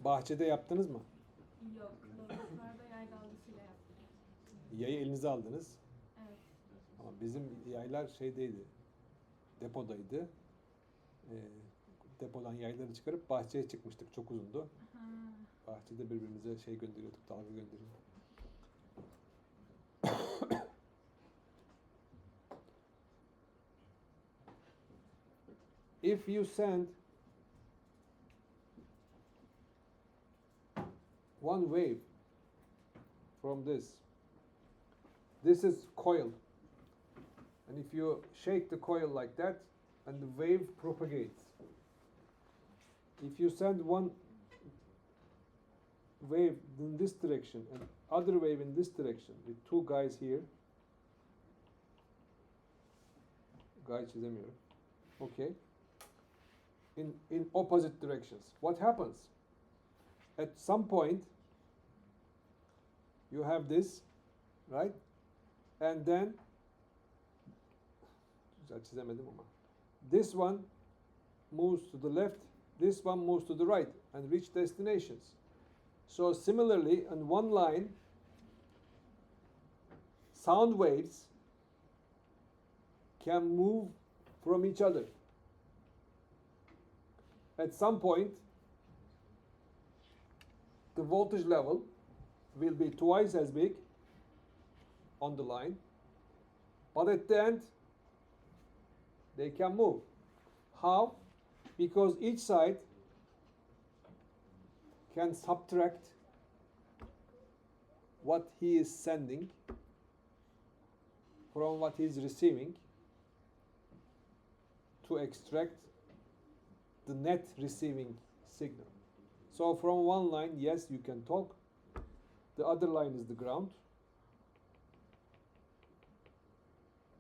Bahçede yaptınız mı? Yok. Laboratuvarda yay dalgısıyla yaptık. Yayı elinize aldınız. Evet. Ama bizim yaylar şeydeydi. Depodaydı. Depodan yayları çıkarıp bahçeye çıkmıştık. Çok uzundu. Ha. Bahçede birbirimize şey gönderiyorduk, dalga gönderiyorduk. If you send one wave from this is coil, and if you shake the coil like that, and the wave propagates. If you send one wave in this direction and other wave in this direction with two guys here, guy çizemiyorum. Okay. In opposite directions, what happens? At some point, you have this, right? And then, güzel çizemedim ama, this one moves to the left, this one moves to the right, and reach destinations. So similarly, on one line, sound waves can move from each other. At some point, the voltage level will be twice as big on the line, but at the end, they can move. How? Because each side can subtract what he is sending from what he is receiving to extract the net receiving signal. So from one line, yes, you can talk. The other line is the ground.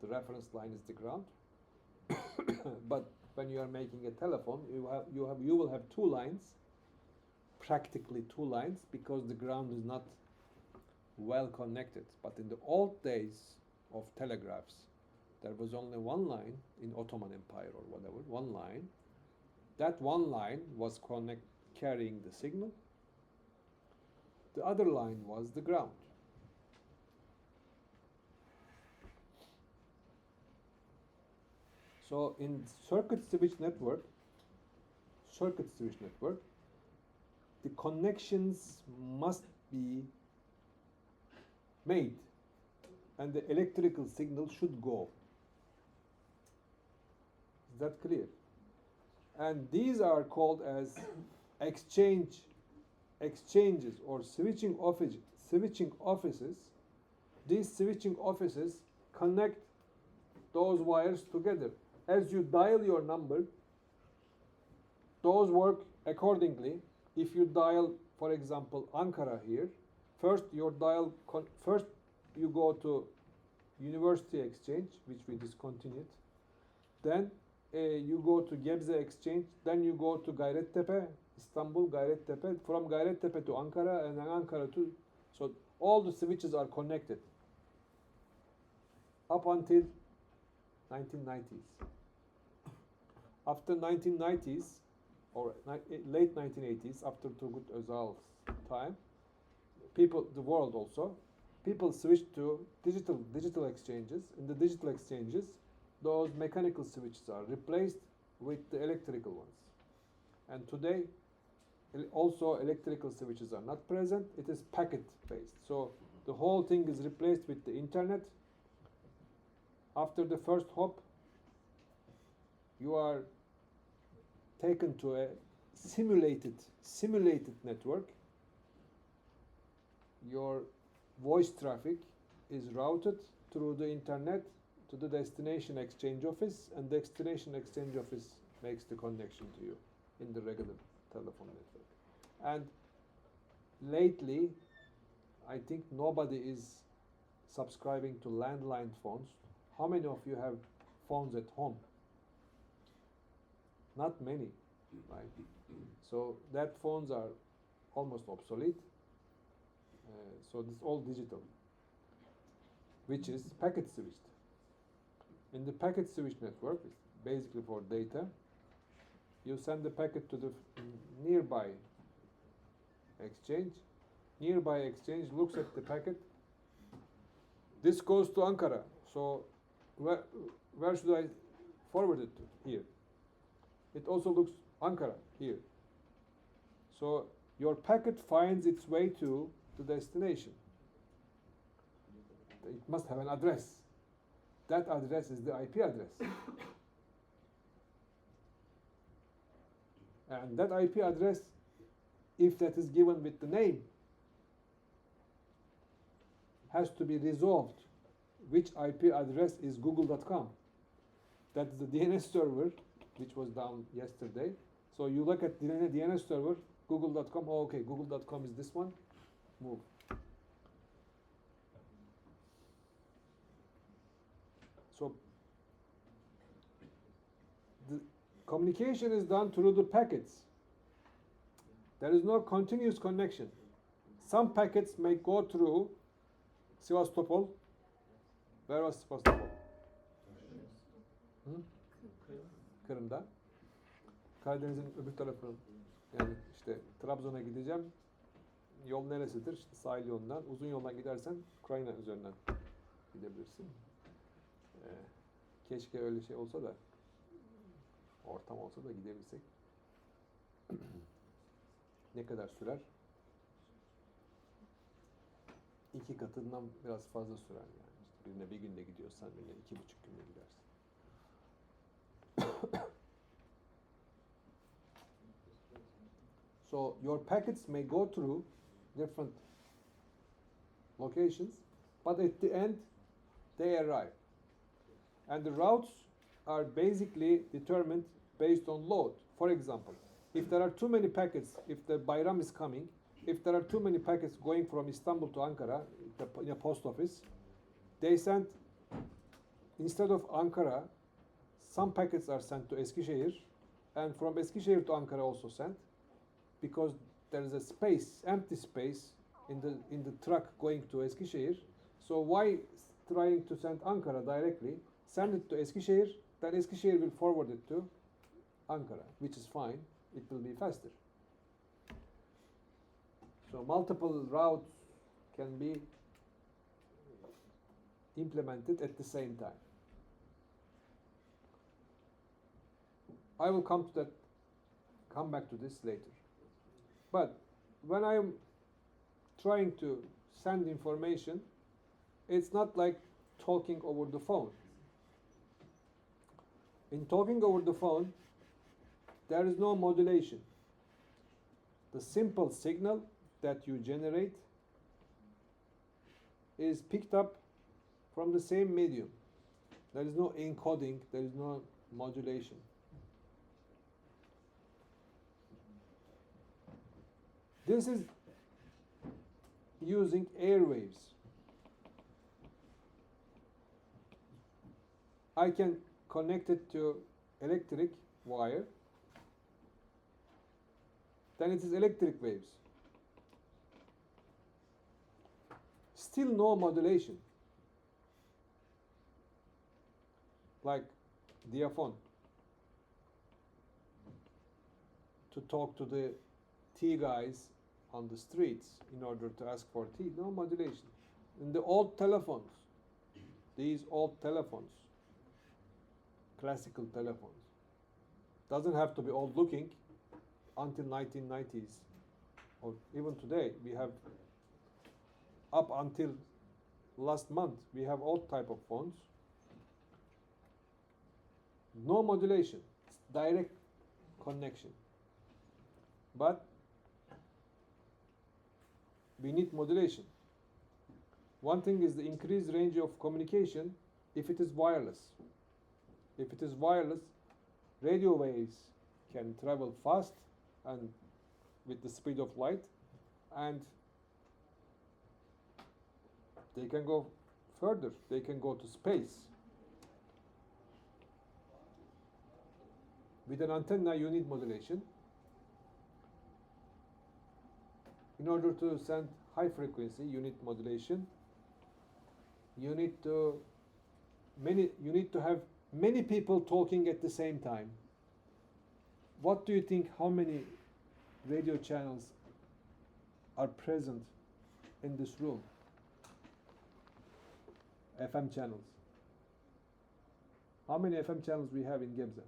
The reference line is the ground. But when you are making a telephone, you will have two lines, practically two lines, because the ground is not well connected. But in the old days of telegraphs, there was only one line in Ottoman Empire or whatever, one line. That one line was carrying the signal. The other line was the ground. So in circuit switch network, the connections must be made and the electrical signal should go. Is that clear? And these are called as exchanges or switching offices. These switching offices connect those wires together. As you dial your number, those work accordingly. If you dial, for example, Ankara here, first you go to University Exchange, which we discontinued. Then you go to Gebze Exchange, then you go to Gayrettepe, Istanbul, Gayrettepe, from Gayrettepe to Ankara, and then Ankara to, so all the switches are connected up until 1990s. After 1990s, or late 1980s, after Turgut Özal's time, people, the world also, people switched to digital exchanges. In the digital exchanges, those mechanical switches are replaced with the electrical ones. And today, also electrical switches are not present. It is packet based. So the whole thing is replaced with the internet. After the first hop, you are taken to a simulated network. Your voice traffic is routed through the internet to the destination exchange office, and the destination exchange office makes the connection to you in the regular telephone network. And lately, I think nobody is subscribing to landline phones. How many of you have phones at home? Not many, right? So that phones are almost obsolete. So this is all digital, which is packet switched. In the packet switch network, it's basically for data. You send the packet to the nearby exchange. Nearby exchange looks at the packet. This goes to Ankara. So where should I forward it to? Here. It also looks Ankara here. So your packet finds its way to the destination. It must have an address. That address is the IP address. And that IP address, if that is given with the name, has to be resolved. Which IP address is google.com? That is the DNS server, which was down yesterday. So you look at the DNS server, google.com, oh, okay, google.com is this one, move. So the communication is done through the packets. There is no continuous connection. Some packets may go through Sevastopol. Where was Sevastopol? Kırım'da. Karadeniz'in öbür tarafı. Yani işte Trabzon'a gideceğim. Yol neresidir? İşte sahil yolundan. Uzun yoldan gidersen Ukrayna üzerinden gidebilirsin. Keşke öyle şey olsa da, ortam olsa da gidebilsek. Ne kadar sürer? 2 katından biraz fazla sürer yani. İşte birine bir günde gidiyorsan birine 2,5 günde gidersin. So your packets may go through different locations, but at the end they arrive. And the routes are basically determined based on load. For example, if there are too many packets, if the Bayram is coming, if there are too many packets going from Istanbul to Ankara, in a post office, they send, instead of Ankara, some packets are sent to Eskişehir, and from Eskişehir to Ankara also sent, because there is a space, empty space in the truck going to Eskişehir. So why trying to send Ankara directly? Send it to Eskişehir, then Eskişehir will forward it to Ankara, which is fine. It will be faster. So multiple routes can be implemented at the same time. I will come back to this later. But when I am trying to send information, it's not like talking over the phone. In talking over the phone, there is no modulation. The simple signal that you generate is picked up from the same medium. There is no encoding, there is no modulation. This is using airwaves. I can connect it to electric wire, then it is electric waves. Still no modulation. Like diaphone. To talk to the tea guys on the streets in order to ask for tea. No modulation. In the old telephones, these old telephones, classical telephones, doesn't have to be old looking. Until 1990s or even today, we have, up until last month, we have all type of phones. No modulation, it's direct connection. But we need modulation. One thing is the increased range of communication if it is wireless. If it is wireless, radio waves can travel fast and with the speed of light, and they can go further. They can go to space. With an antenna, you need modulation. In order to send high frequency, you need modulation. You need to have many people talking at the same time. What do you think, how many radio channels are present in this room? FM channels. How many FM channels we have in Gebze?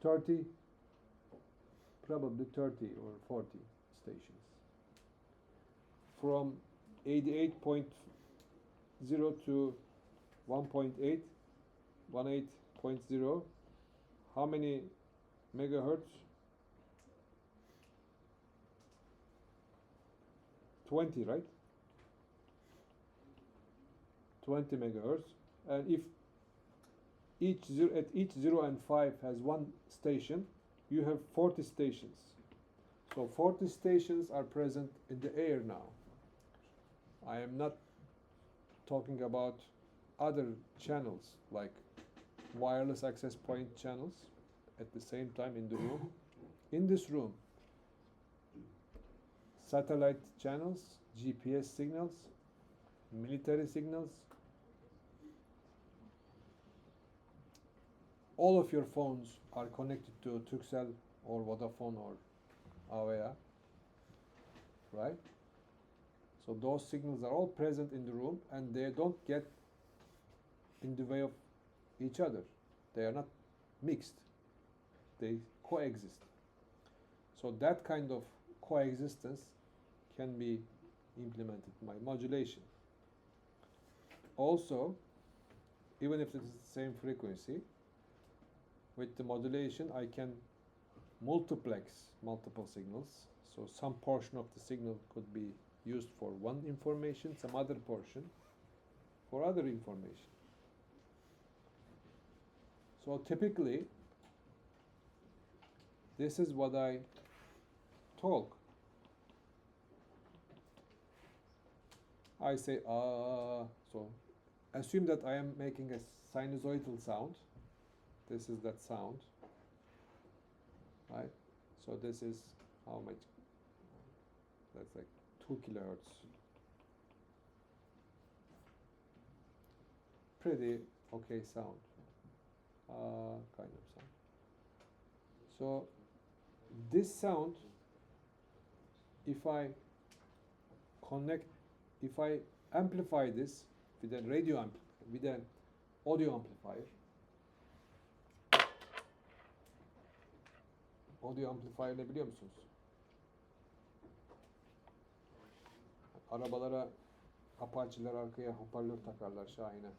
30, probably 30 or 40 stations. From 88.0 to 1.8, 18.0, how many megahertz? 20, right? 20 megahertz. And if at each 0 and 5 has one station, you have 40 stations. So 40 stations are present in the air now. I am not talking about other channels like wireless access point channels at the same time in the room. In this room, satellite channels, GPS signals, military signals. All of your phones are connected to Turkcell or Vodafone or Avea, right? So those signals are all present in the room and they don't get in the way of each other. They are not mixed. They coexist. So that kind of coexistence can be implemented by modulation. Also, even if it is the same frequency, with the modulation I can multiplex multiple signals. So some portion of the signal could be used for one information, some other portion for other information. So typically, this is what I talk. I say so assume that I am making a sinusoidal sound. This is that sound, right? So this is how much? That's like 2 kilohertz. Pretty okay sound, kind of sound. So this sound, if I amplify this with an with an audio amplifier. Audio amplifier ne biliyor musunuz? Arabalara Apache'ler arkaya hoparlör takarlar Şahin'e.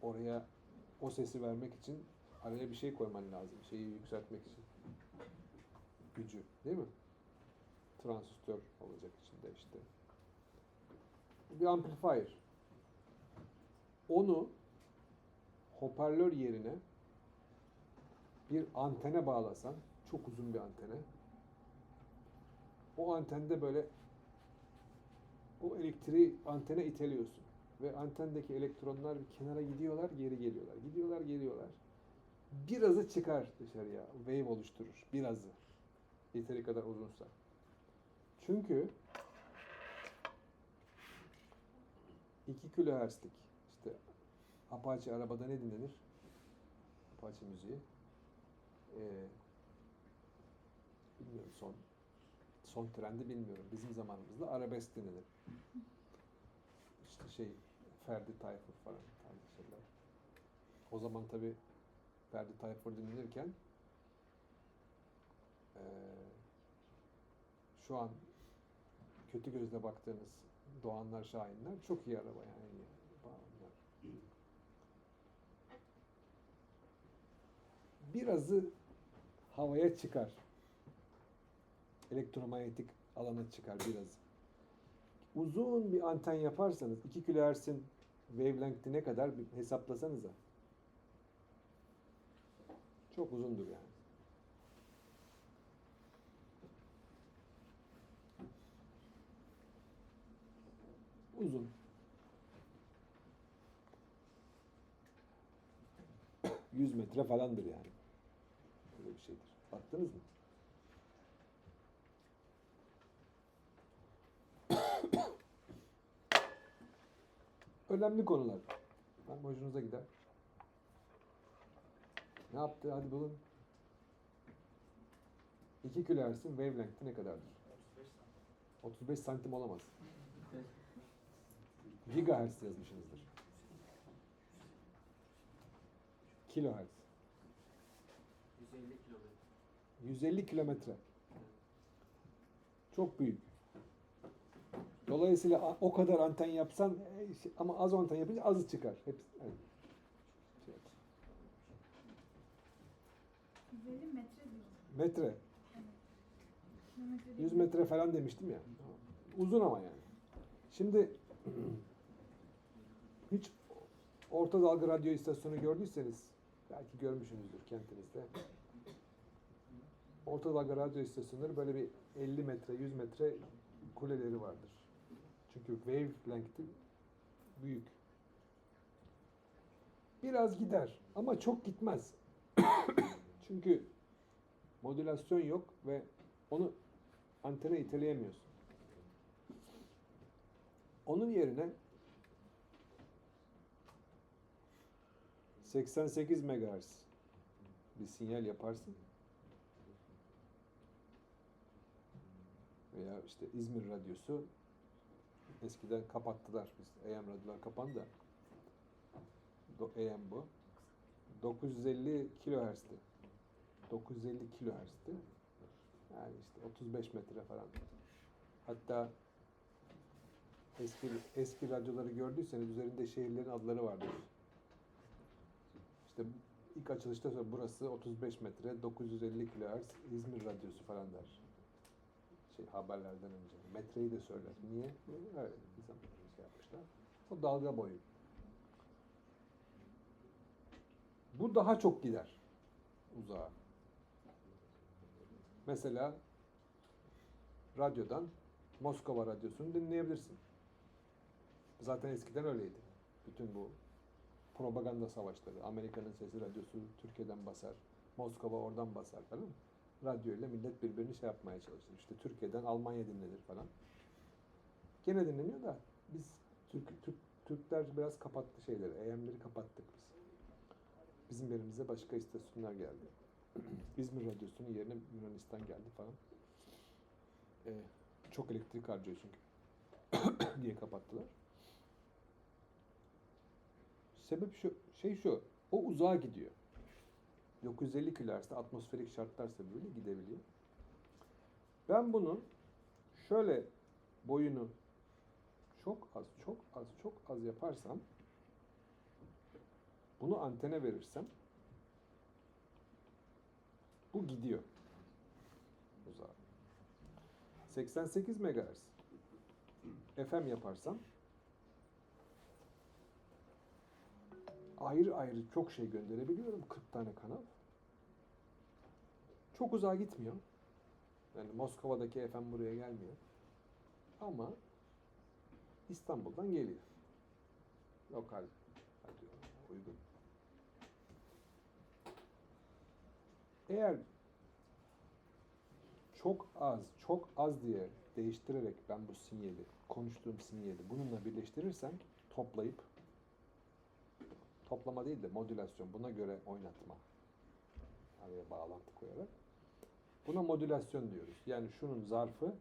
Oraya o sesi vermek için araya bir şey koyman lazım. Şeyi yükseltmek için. Gücü, değil mi? Transistör olacak içinde işte. Bir amplifier. Onu hoparlör yerine bir antene bağlasan, çok uzun bir antene. O antende böyle o elektriği antene iteliyorsun. ve antendeki elektronlar bir kenara gidiyorlar, geri geliyorlar. Gidiyorlar, geliyorlar. Birazı çıkar dışarıya. Wave oluşturur. Birazı. Yeteri kadar uzunsa. Çünkü 2 kilohertz'lik işte Apache arabada ne dinlenir? Apache müziği. Bilmiyorum son trendi bilmiyorum. Bizim zamanımızda arabesk dinlenir. İşte Ferdi Tayfur falan tarzı şeyler. O zaman tabii Ferdi Tayfur dinlenirken şu an kötü gözle baktığınız Doğanlar, Şahinler çok iyi araba yani. Onlar. Birazı havaya çıkar. Elektromanyetik alana çıkar biraz. Uzun bir anten yaparsanız 2 kHz'in wavelength'i ne kadar bir hesaplasanıza. Çok uzundur yani. Uzun. 100 metre falandır yani. Böyle bir şeydir. Baktınız mı? Önemli konular. Hoşunuza gider. Ne yaptı? Hadi bulun. 2 kHz'in wavelength'i ne kadardır? 35 santim olamaz. Gigahertz yazmışsınızdır. Kilohertz. 150 kilometre. 150 kilometre. Çok büyük. Dolayısıyla o kadar anten yapsan ama az anten yapınca azı çıkar. Hepsi, yani. 150 metre diyor. Metre. Evet. Kilometre 100 değil. metre falan demiştim ya. Uzun ama yani. Şimdi hiç orta dalga radyo istasyonu gördüyseniz belki görmüşsünüzdür kentinizde. Orta dalga radyo istasyonları böyle bir 50 metre, 100 metre kuleleri vardır. Çünkü wavelength'i büyük. Biraz gider ama çok gitmez. Çünkü modülasyon yok ve onu antene iteleyemiyorsun. Onun yerine 88 MHz bir sinyal yaparsın. Veya işte İzmir Radyosu eskiden kapattılar. Biz AM radyolar kapandı. AM bu. 950 kHz'ti. 950 kHz'ti. Yani işte 35 metre falan. Hatta eski radyoları gördüyseniz üzerinde şehirlerin adları vardır. İşte ilk açılışta sonra burası 35 metre, 950 kHz İzmir Radyosu falan der. Haberlerden önce. Metreyi de söyler. Niye? Öyle bir zaman yapmışlar. O dalga boyu. Bu daha çok gider uzağa. Mesela radyodan Moskova Radyosu'nu dinleyebilirsin. Zaten eskiden öyleydi. Bütün bu propaganda savaşları, Amerika'nın Sesi Radyosu Türkiye'den basar, Moskova oradan basar falan. Radyo ile millet birbirini yapmaya çalışır. İşte Türkiye'den Almanya dinlenir falan. Gene dinleniyor da biz Türkler biraz kapattı şeyleri, AM'leri kapattık biz. Bizim yerimize başka istasyonlar geldi. İzmir Radyosu'nun yerine Yunanistan geldi falan. Çok elektrik harcıyor çünkü diye kapattılar. Sebep şu, o uzağa gidiyor. 950 kHz'de atmosferik şartlar sebebiyle gidebiliyor. Ben bunu şöyle boyunu çok az yaparsam, bunu antene verirsem, bu gidiyor uzağa. 88 MHz FM yaparsam, ayrı ayrı çok şey gönderebiliyorum. 40 tane kanal. Çok uzağa gitmiyor. Yani Moskova'daki FM buraya gelmiyor. Ama İstanbul'dan geliyor. Lokal radyo uygun. Eğer çok az diye değiştirerek ben bu sinyali, konuştuğum sinyali bununla birleştirirsem toplayıp, toplama değil de modülasyon, buna göre oynatma, araya bağlantı koyarak, buna modülasyon diyoruz. Yani şunun zarfı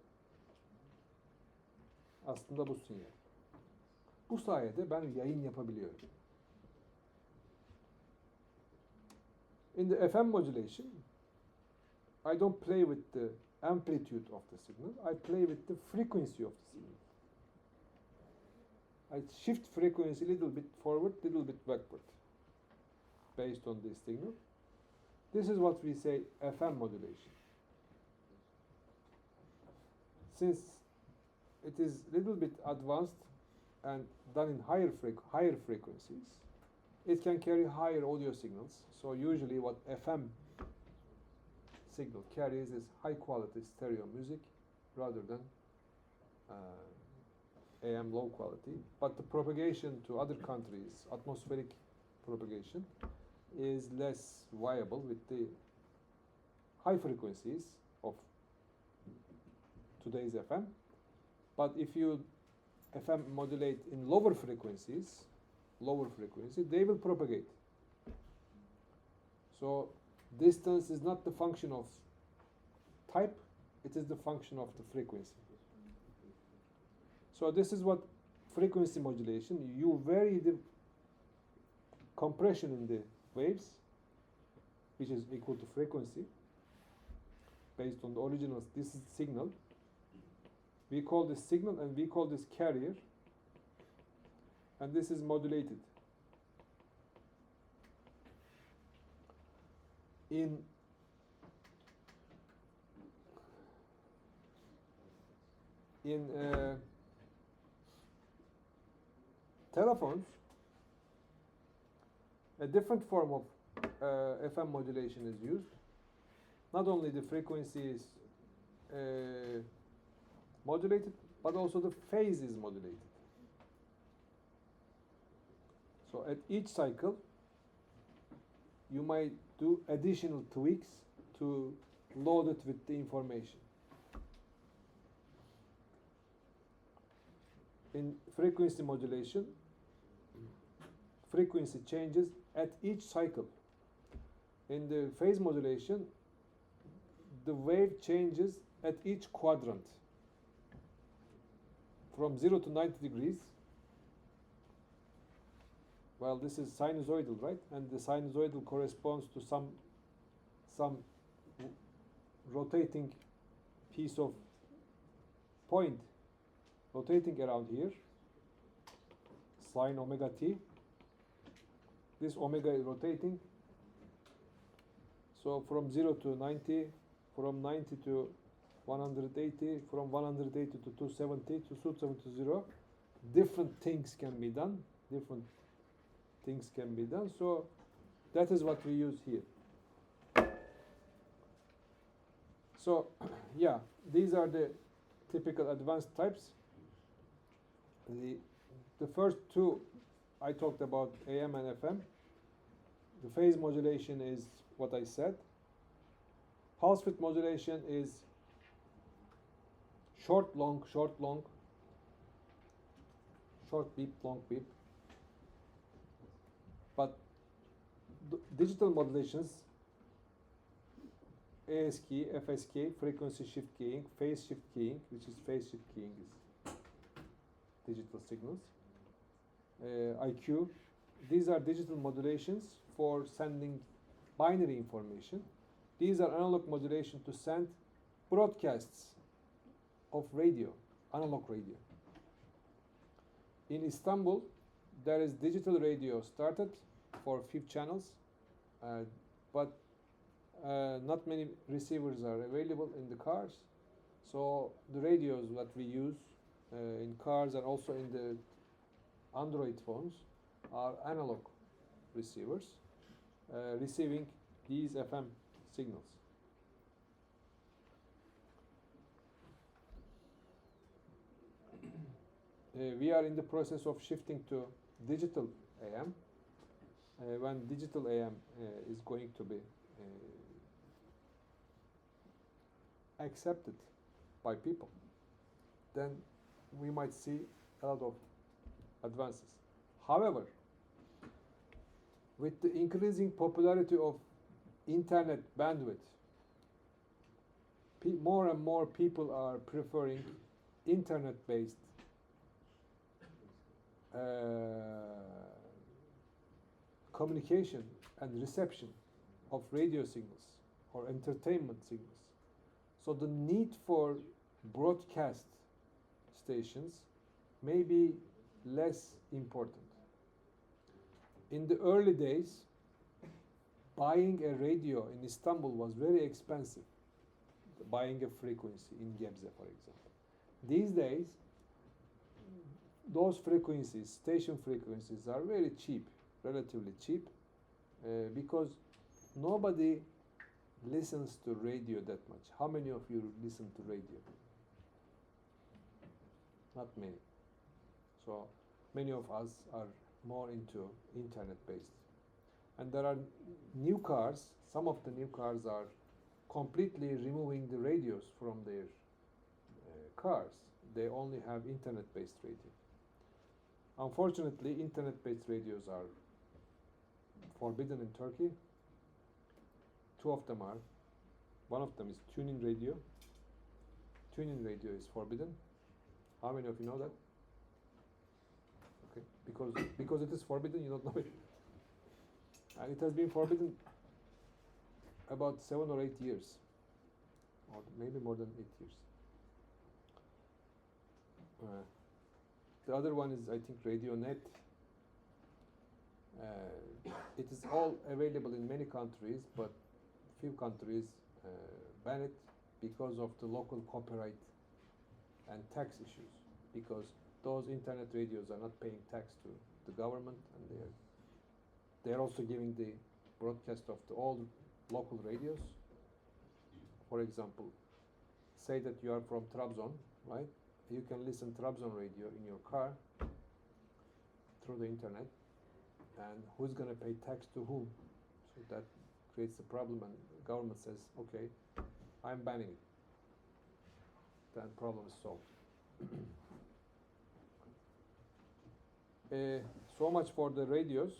aslında bu sinyal. Bu sayede ben yayın yapabiliyorum. In the FM modulation, I don't play with the amplitude of the signal. I play with the frequency of the signal. I shift frequency a little bit forward, little bit backward, based on this signal. This is what we say FM modulation. Since it is little bit advanced and done in higher frequencies, it can carry higher audio signals. So usually what FM signal carries is high quality stereo music rather than AM low quality. But the propagation to other countries, atmospheric propagation, is less viable with the high frequencies of today's FM. But if you FM modulate in lower frequencies, they will propagate. So distance is not the function of type, it is the function of the frequency. So this is what frequency modulation, you vary the compression in the waves, which is equal to frequency, based on the original this is signal. We call this signal and we call this carrier, and this is modulated. In telephones, a different form of FM modulation is used. Not only the frequency is modulated, but also the phase is modulated. So at each cycle, you might do additional tweaks to load it with the information. In frequency modulation, frequency changes at each cycle. In the phase modulation, the wave changes at each quadrant. From 0 to 90 degrees. Well, this is sinusoidal, right? And the sinusoidal corresponds to some rotating piece of point rotating around here, sine omega t. This omega is rotating. So from 0 to 90, from 90 to 180, from 180 to 270, to 270 to 0, different things can be done. So that is what we use here. So yeah, these are the typical advanced types. The first two I talked about, AM and FM. The phase modulation is what I said. Pulse width modulation is short, long, short beep, long beep. But digital modulations, ASK, FSK, frequency shift keying, phase shift keying, which is phase shift keying is digital signals, IQ. These are digital modulations for sending binary information. These are analog modulation to send broadcasts of radio, analog radio. In Istanbul, there is digital radio started for 5 channels, but not many receivers are available in the cars. So the radios that we use in cars and also in the Android phones are analog receivers receiving these FM signals. We are in the process of shifting to digital AM, when digital AM is going to be accepted by people, then we might see a lot of advances. However, with the increasing popularity of internet bandwidth, more and more people are preferring internet-based communication and reception of radio signals or entertainment signals. So the need for broadcast stations may be less important. In the early days, buying a radio in Istanbul was very expensive. Buying a frequency in Gebze, for example. These days, those frequencies, station frequencies, are very cheap, relatively cheap, because nobody listens to radio that much. How many of you listen to radio? Not many. So many of us are more into internet-based. And there are new cars, some of the new cars are completely removing the radios from their cars. They only have internet-based radio. Unfortunately, internet-based radios are forbidden in Turkey. Two of them are. One of them is tuning radio. Tuning radio is forbidden. How many of you know that? Okay, because it is forbidden, you don't know it. And it has been forbidden about 7 or 8 years, or maybe more than 8 years. The other one is, I think, RadioNet. It is all available in many countries, but few countries ban it because of the local copyright and tax issues. Because those internet radios are not paying tax to the government, and they're also giving the broadcast of all local radios. For example, say that you are from Trabzon, right? You can listen Trabzon radio in your car through the internet, and who's going to pay tax to whom? So that creates a problem, and the government says, okay, I'm banning it. That problem is solved. So much for the radios.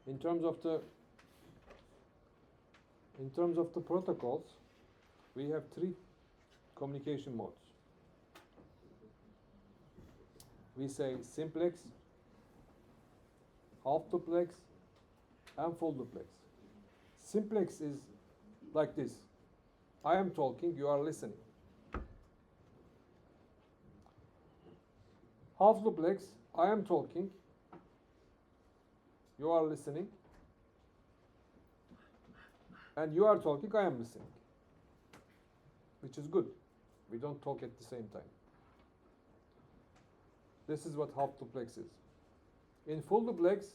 In terms of the protocols, we have 3 communication modes. We say simplex, half duplex, and full duplex. Simplex is like this. I am talking, you are listening. Half duplex, I am talking, you are listening, and you are talking, I am listening, which is good. We don't talk at the same time. This is what half duplex is. In full duplex,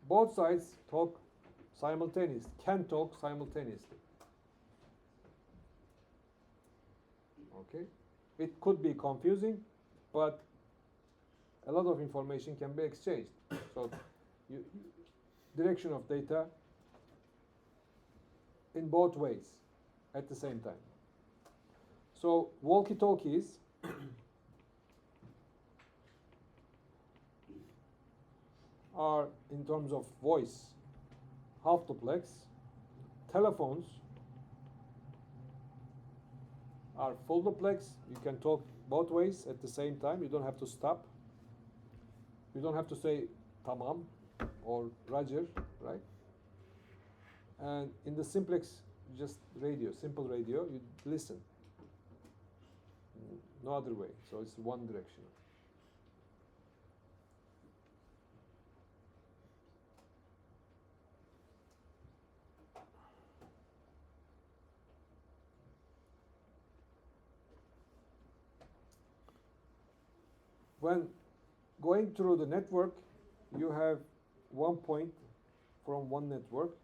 both sides talk simultaneously, can talk simultaneously. Okay? It could be confusing, but a lot of information can be exchanged. So, direction of data in both ways at the same time. So, walkie-talkies are, in terms of voice, half duplex. Telephones are full duplex. You can talk both ways at the same time. You don't have to stop. You don't have to say tamam or Roger, right? And in the simplex, just radio, simple radio, you listen. No other way. So it's one direction. When going through the network, you have one point from one network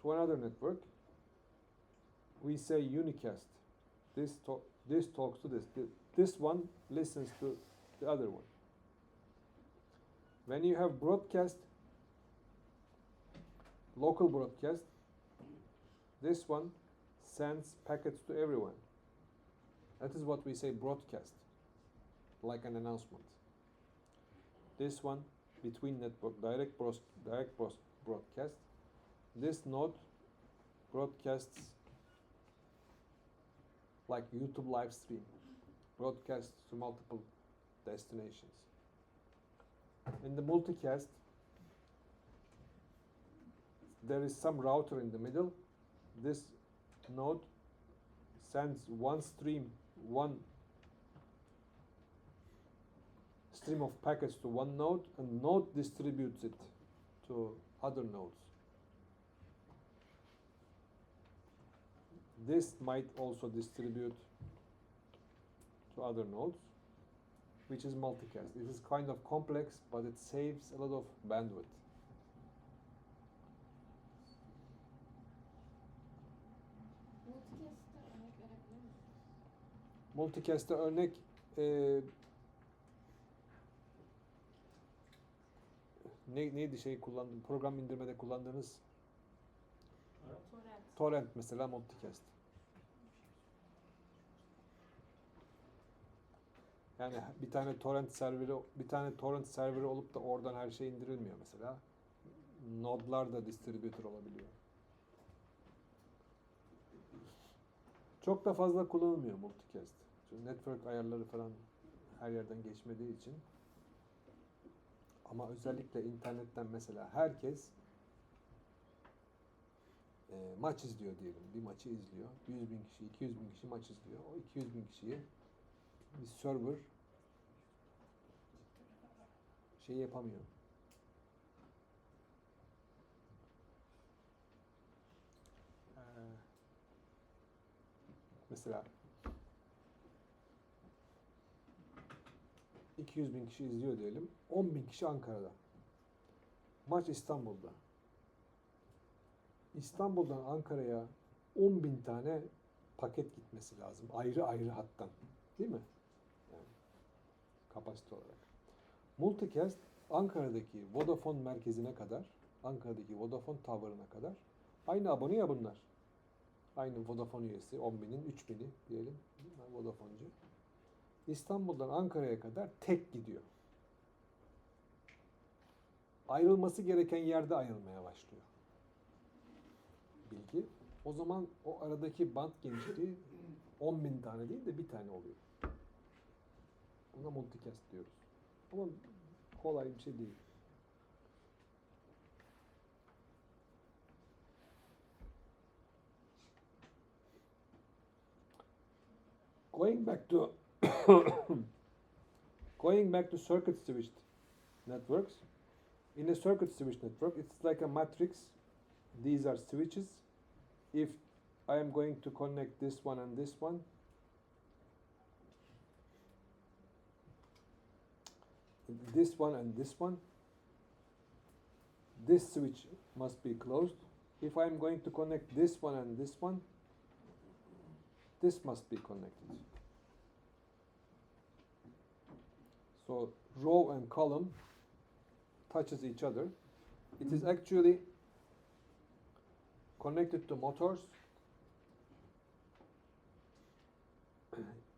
to another network. We say unicast. This talks to this. This one listens to the other one. When you have broadcast, local broadcast, this one sends packets to everyone. That is what we say broadcast, like an announcement. This one, between network, direct broadcast. This node broadcasts like YouTube live stream, broadcasts to multiple destinations. In the multicast, there is some router in the middle. This node sends one stream of packets to one node, and node distributes it to other nodes. This might also distribute to other nodes, which is multicast. It is kind of complex, but it saves a lot of bandwidth. Multicast'ta örnek verebilir misiniz? Multicast'te örnek neydi kullandım, program indirmede kullandığınız Torrent. torrent mesela multicast. Yani bir tane torrent serveri olup da oradan her şey indirilmiyor mesela. Nodlar da distribütör olabiliyor. Çok da fazla kullanılmıyor multicast. Çünkü network ayarları falan her yerden geçmediği için. Ama özellikle internetten mesela herkes maç izliyor diyelim. Bir maçı izliyor. 100 bin kişi, 200 bin kişi maç izliyor. O 200 bin kişiyi bir server yapamıyor. Mesela 200 bin kişi izliyor diyelim. 10 bin kişi Ankara'da. Maç İstanbul'da. İstanbul'dan Ankara'ya 10 bin tane paket gitmesi lazım. Ayrı ayrı hattan. Değil mi? Yani kapasite olarak. Multicast Ankara'daki Vodafone merkezine kadar, Ankara'daki Vodafone Tower'ına kadar aynı abone ya bunlar. Aynı Vodafone üyesi 10 binin 3 bini diyelim. Vodafone'cu. İstanbul'dan Ankara'ya kadar tek gidiyor. Ayrılması gereken yerde ayrılmaya başlıyor bilgi. O zaman o aradaki band genişliği 10 bin tane değil de bir tane oluyor. Buna multicast diyoruz. Ama kolay bir şey değil. Going back to circuit switched networks. In a circuit switched network, it's like a matrix. These are switches. If I am going to connect this one and this one, this one and this one, this switch must be closed. If I am going to connect this one and this one, this must be connected. So row and column touches each other. It is actually connected to motors.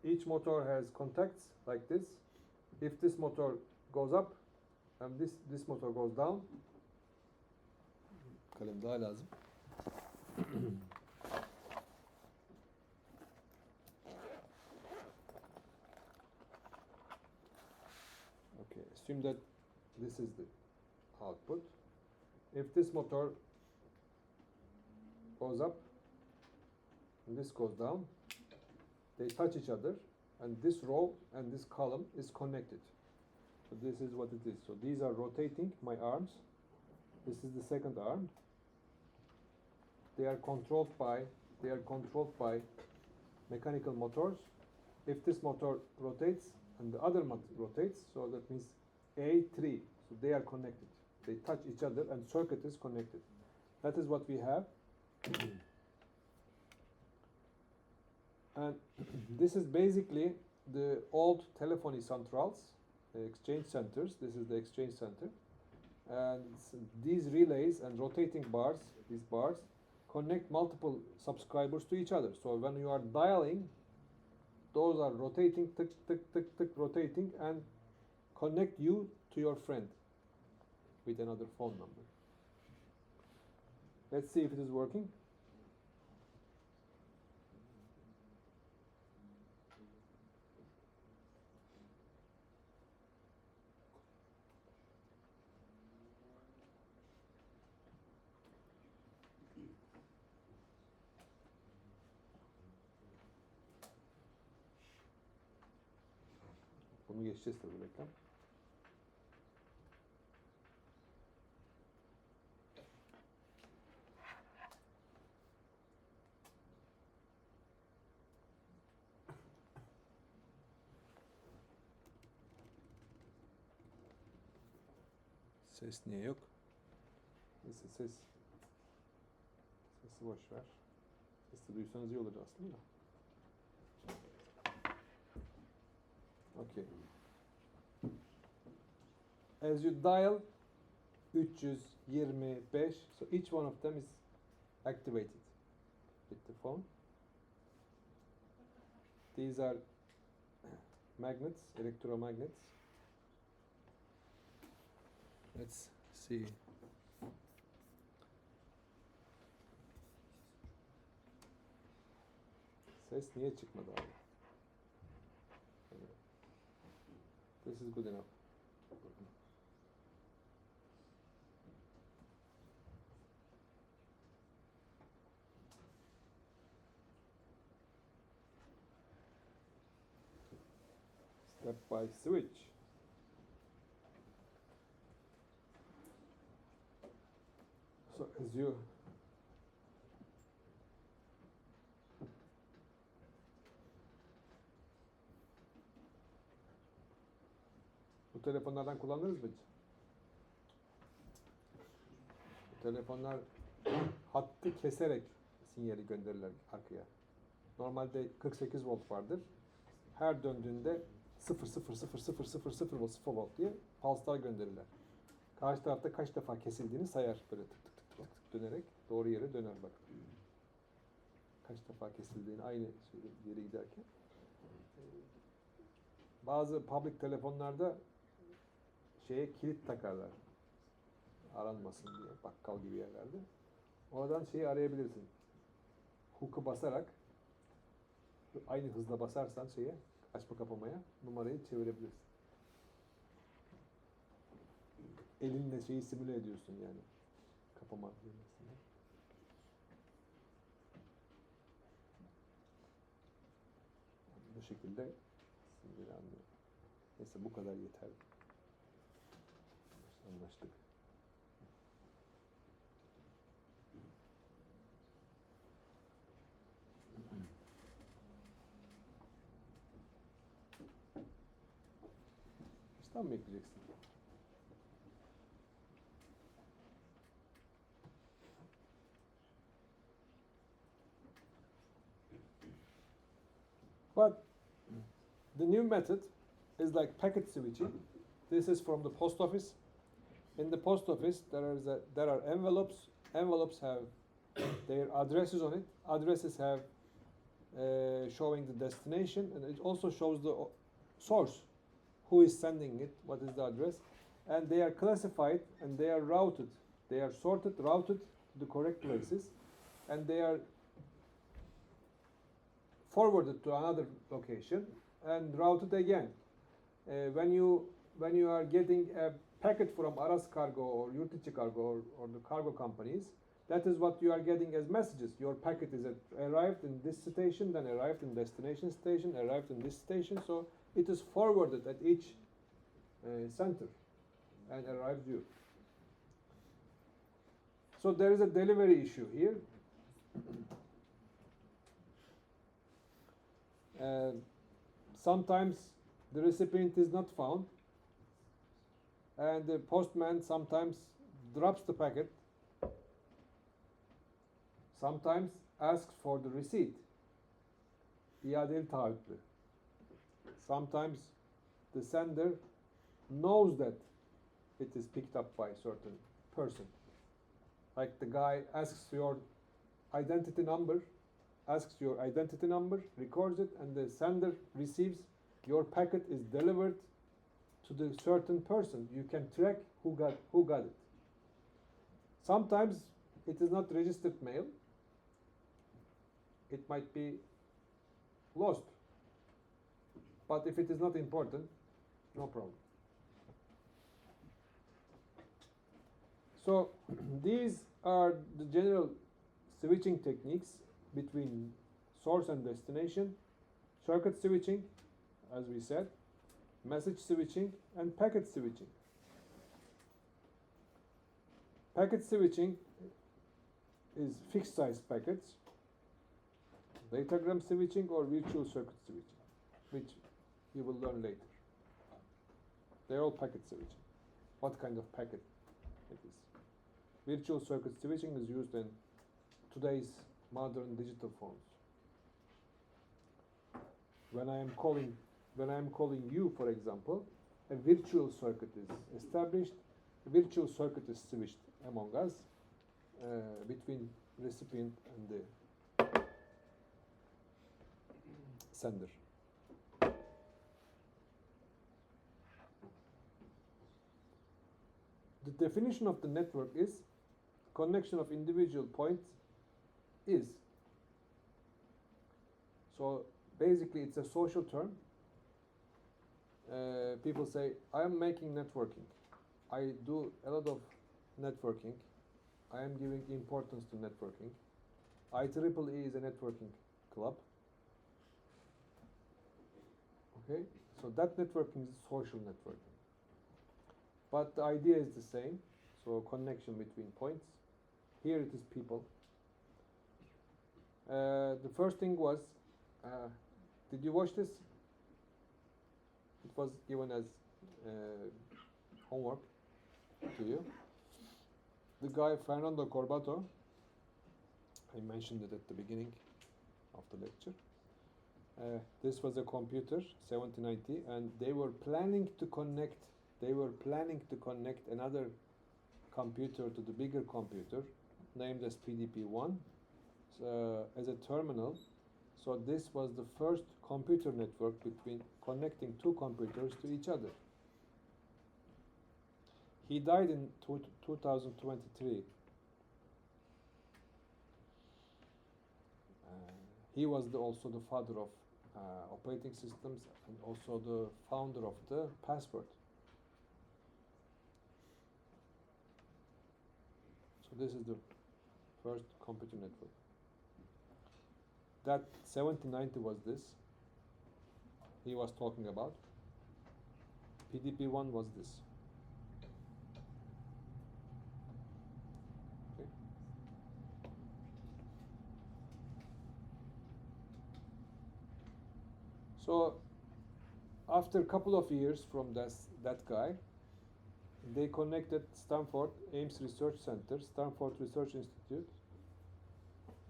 Each motor has contacts like this. If this motor goes up and this motor goes down, kalem daha lazım. Okay, assume that this is the output. If this motor goes up and this goes down, they touch each other, and this row and this column is connected. So this is what it is. So these are rotating, my arms. This is the second arm. They are controlled by mechanical motors. If this motor rotates and the other motor rotates, so that means A3. So they are connected. They touch each other and circuit is connected. That is what we have. And this is basically the old telephony centrals exchange centers. This is the exchange center. And these relays and rotating bars, these bars, connect multiple subscribers to each other. So when you are dialing, those are rotating, tick, tick, tick, tick, rotating, and connect you to your friend with another phone number. Let's see if it is working. Bunu geçeceğiz tabii reklam. Ses niye yok? Neyse sesi boş ver. Sesi duysanız iyi olur aslında. Okay. As you dial 325, so each one of them is activated with the phone. These are magnets, electromagnets. Let's see. Ses niye çıkmadı abi? This is good enough. Step by switch. So as you bu telefonlardan kullanırız mı hiç? Bu telefonlar hattı keserek sinyali gönderirler arkaya. Normalde 48 volt vardır. Her döndüğünde 0 volt diye pulslar gönderirler. Karşı tarafta kaç defa kesildiğini sayar böyle tık tık tık tık tık dönerek doğru yere döner bak. Kaç defa kesildiğini aynı yere giderken. Bazı public telefonlarda şeye kilit takarlar. Aranmasın diye bakkal gibi yerlerde. Oradan şeyi arayabilirsin. Hook'u basarak aynı hızla basarsan şeye açma kapamaya numarayı çevirebilirsin. Elinle şeyi simüle ediyorsun yani. Kapama düğmesini. Bu şekilde sinyali anlıyor. Neyse bu kadar yeter. Anlaştık. İşte mı ekleyeceksin? But the new method is like packet switching. This is from the post office. In the post office, there are envelopes. Envelopes have their addresses on it. Addresses have showing the destination, and it also shows the source, who is sending it, what is the address, and they are classified and they are routed. They are sorted, routed to the correct places, and they are forwarded to another location and routed again. When you are getting a packet from Aras Kargo or Yurtiçi Kargo or the cargo companies, that is what you are getting as messages. Your packet is arrived in this station, then arrived in destination station, arrived in this station. So it is forwarded at each center and arrives you. So there is a delivery issue here. Sometimes the recipient is not found, and the postman sometimes drops the packet, sometimes asks for the receipt, iadeli taahhütlü. Sometimes the sender knows that it is picked up by a certain person. Like the guy asks your identity number, records it, and the sender receives your packet is delivered to the certain person. You can track who got it. Sometimes it is not registered mail. It might be lost. But if it is not important, no problem. So these are the general switching techniques between source and destination: circuit switching, as we said, message switching, and packet switching. Packet switching is fixed size packets, datagram switching or virtual circuit switching, which you will learn later. They're all packet switching. What kind of packet it is? Virtual circuit switching is used in today's modern digital phones. When I am calling you, for example, a virtual circuit is established. A virtual circuit is switched among us between recipient and the sender. The definition of the network is connection of individual points is. So basically it's a social term. People say, I am making networking. I do a lot of networking. I am giving importance to networking. IEEE is a networking club. Okay, so that networking is social networking. But the idea is the same. So connection between points. Here it is people. The first thing was, did you watch this? It was given as homework to you. The guy Fernando Corbato, I mentioned it at the beginning of the lecture. This was a computer, 7090, and they were planning to connect another computer to the bigger computer, named as PDP-1, as a terminal. So this was the first computer network between connecting two computers to each other. He died in 2023. He was also the father of operating systems and also the founder of the password. So this is the first computer network. That 7090 was this. He was talking about. PDP-1 was this. Okay. So after a couple of years from that guy, they connected Stanford Ames Research Center, Stanford Research Institute,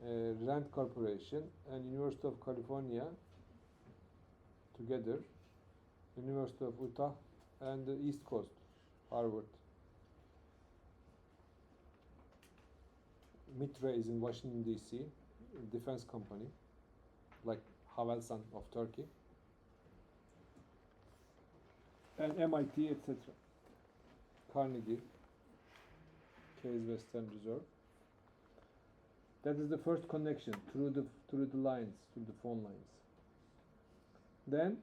Rand Corporation, and University of California together, University of Utah, and the East Coast, Harvard. Mitre is in Washington, D.C., a defense company, like Havelsan of Turkey, and MIT, etc. Carnegie, Case Western Reserve. That is the first connection through the lines, through the phone lines. Then,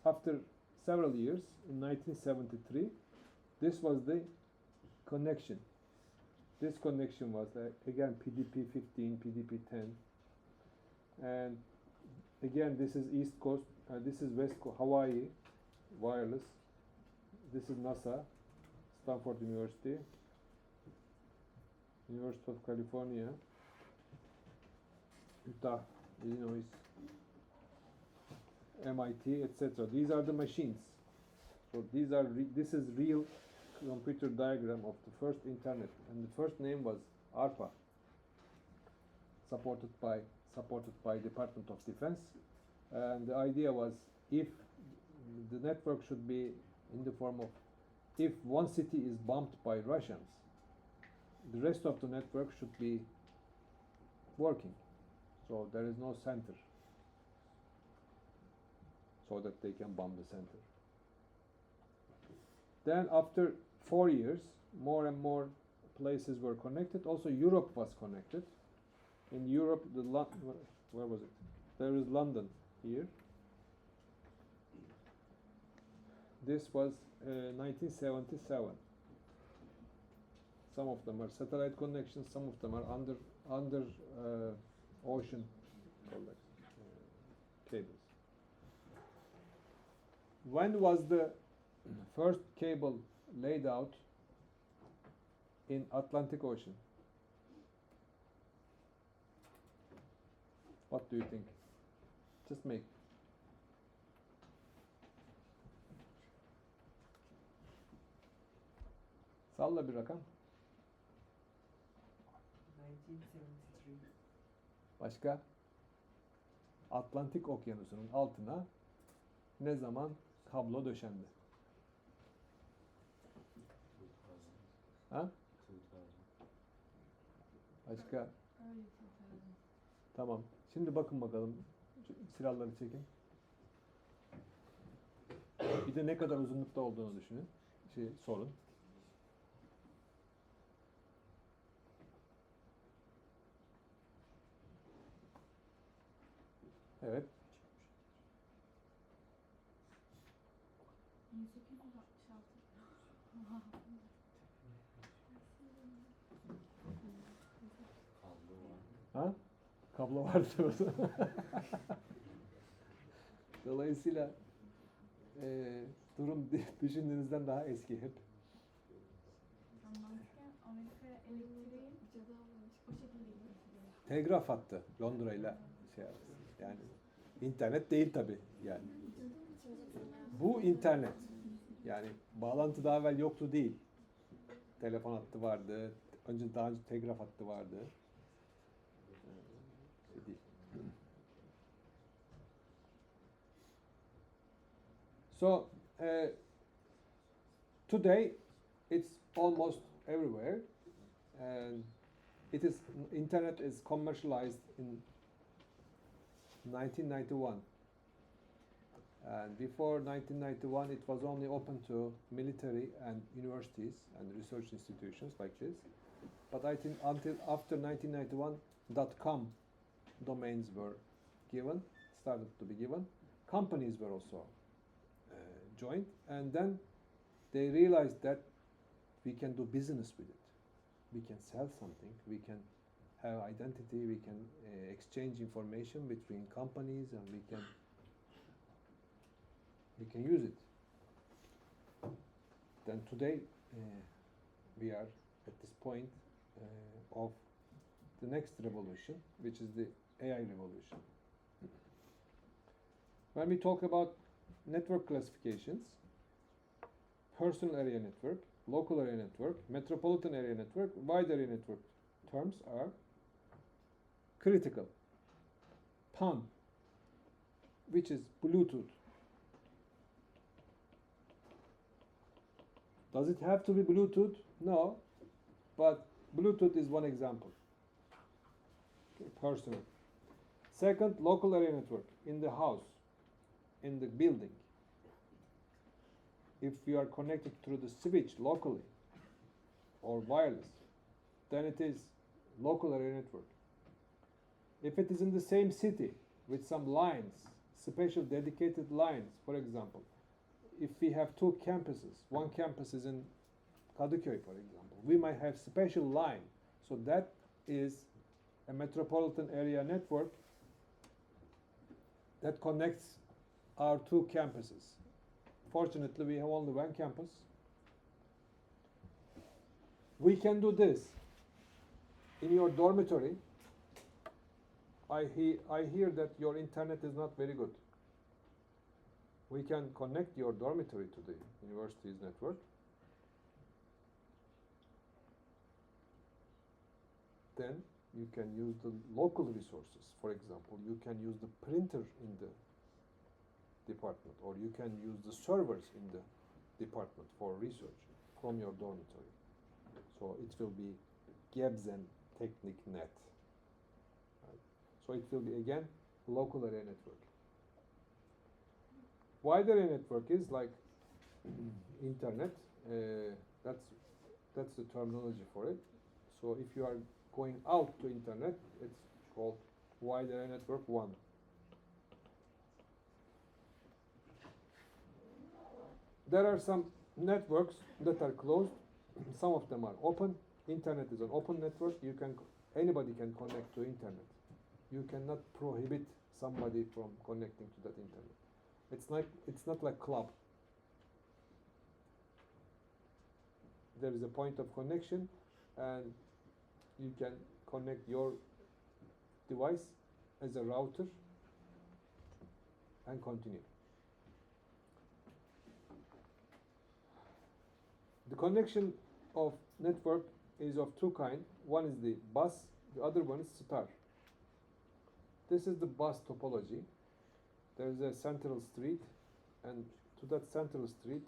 after several years, in 1973, this was the connection. This connection was again PDP-15, PDP-10, and again this is East Coast, this is West Coast, Hawaii, wireless. This is NASA, Stanford University, University of California, Utah, Illinois, MIT, etc. These are the machines. So this is real computer diagram of the first internet, and the first name was ARPA, supported by Department of Defense, and the idea was if the network should be in the form of, if one city is bombed by Russians, the rest of the network should be working. So there is no center, so that they can bomb the center. Then after 4 years, more and more places were connected. Also Europe was connected. In Europe, where was it? There is London here. This was 1977. Some of them are satellite connections, some of them are under ocean cables. When was the first cable laid out in Atlantic Ocean? What do you think? Just make. Salla bir rakam. 1973. Başka? Atlantik Okyanusu'nun altına ne zaman kablo döşendi? Ha? Başka? Tamam. Şimdi bakın bakalım. Silahları çekin. Bir de ne kadar uzunlukta olduğunu düşünün. Sorun. Evet. 1866. Ha? Kablo var diyorsun. Dolayısıyla durum düşündüğünüzden daha eski hep. Mantıken Amerika elektriğin o şekilde gitmesi. Telgraf hattı Londra ile arasında. Yani internet değil tabi yani. Bu internet. Yani bağlantı daha evvel yoktu değil. Telefon hattı vardı. Daha önce telgraf hattı vardı. Değil. So today it's almost everywhere, and internet is commercialized in 1991. And before 1991, it was only open to military and universities and research institutions like this. But I think until after 1991, .com domains were started to be given. Companies were also joined, and then they realized that we can do business with it. We can sell something. We can have identity. We can exchange information between companies, and we can use it. Then today we are at this point of the next revolution, which is the AI revolution. When we talk about network classifications, personal area network, local area network, metropolitan area network, wide area network terms are critical. PAN, which is Bluetooth. Does it have to be Bluetooth? No, but Bluetooth is one example. Okay, personal. Second, local area network in the house, in the building. If you are connected through the switch locally or wireless, then it is local area network. If it is in the same city with some lines, special dedicated lines, for example, if we have two campuses, one campus is in Kadıköy, for example, we might have special line. So that is a metropolitan area network that connects our two campuses. Fortunately, we have only one campus. We can do this. In your dormitory, I hear that your internet is not very good. We can connect your dormitory to the university's network. Then you can use the local resources. For example, you can use the printer in the department, or you can use the servers in the department for research from your dormitory. So it will be Gebsen Technik Net. Right? So it will be again local area network. Wide area network is like internet. That's the terminology for it. So if you are going out to internet, it's called wide area network 1. There are some networks that are closed. Some of them are open. Internet is an open network. Anybody can connect to internet. You cannot prohibit somebody from connecting to that internet. It's not like club. There is a point of connection, and you can connect your device as a router and continue. The connection of network is of two kinds. One is the bus, the other one is star. This is the bus topology. There is a central street, and to that central street,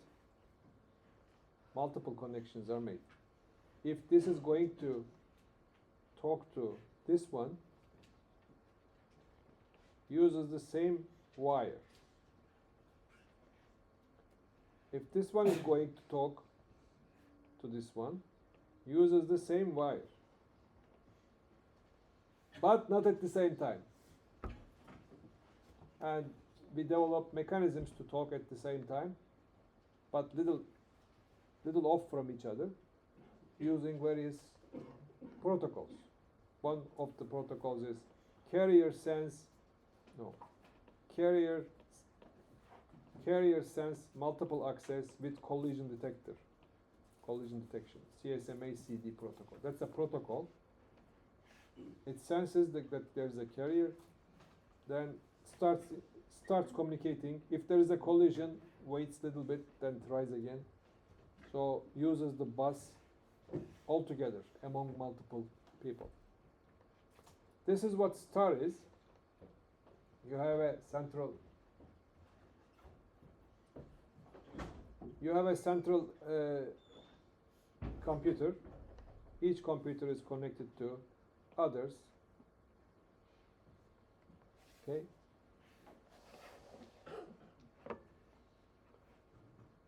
multiple connections are made. If this is going to talk to this one, uses the same wire. If this one is going to talk to this one, uses the same wire, but not at the same time. And we develop mechanisms to talk at the same time, but little off from each other, using various protocols. One of the protocols is carrier sense multiple access with collision detection, CSMA-CD protocol. That's a protocol. It senses that there's a carrier, then starts communicating. If there is a collision, waits a little bit, then tries again. So uses the bus altogether among multiple people. This is what star is. You have a central computer. Each computer is connected to others. Okay.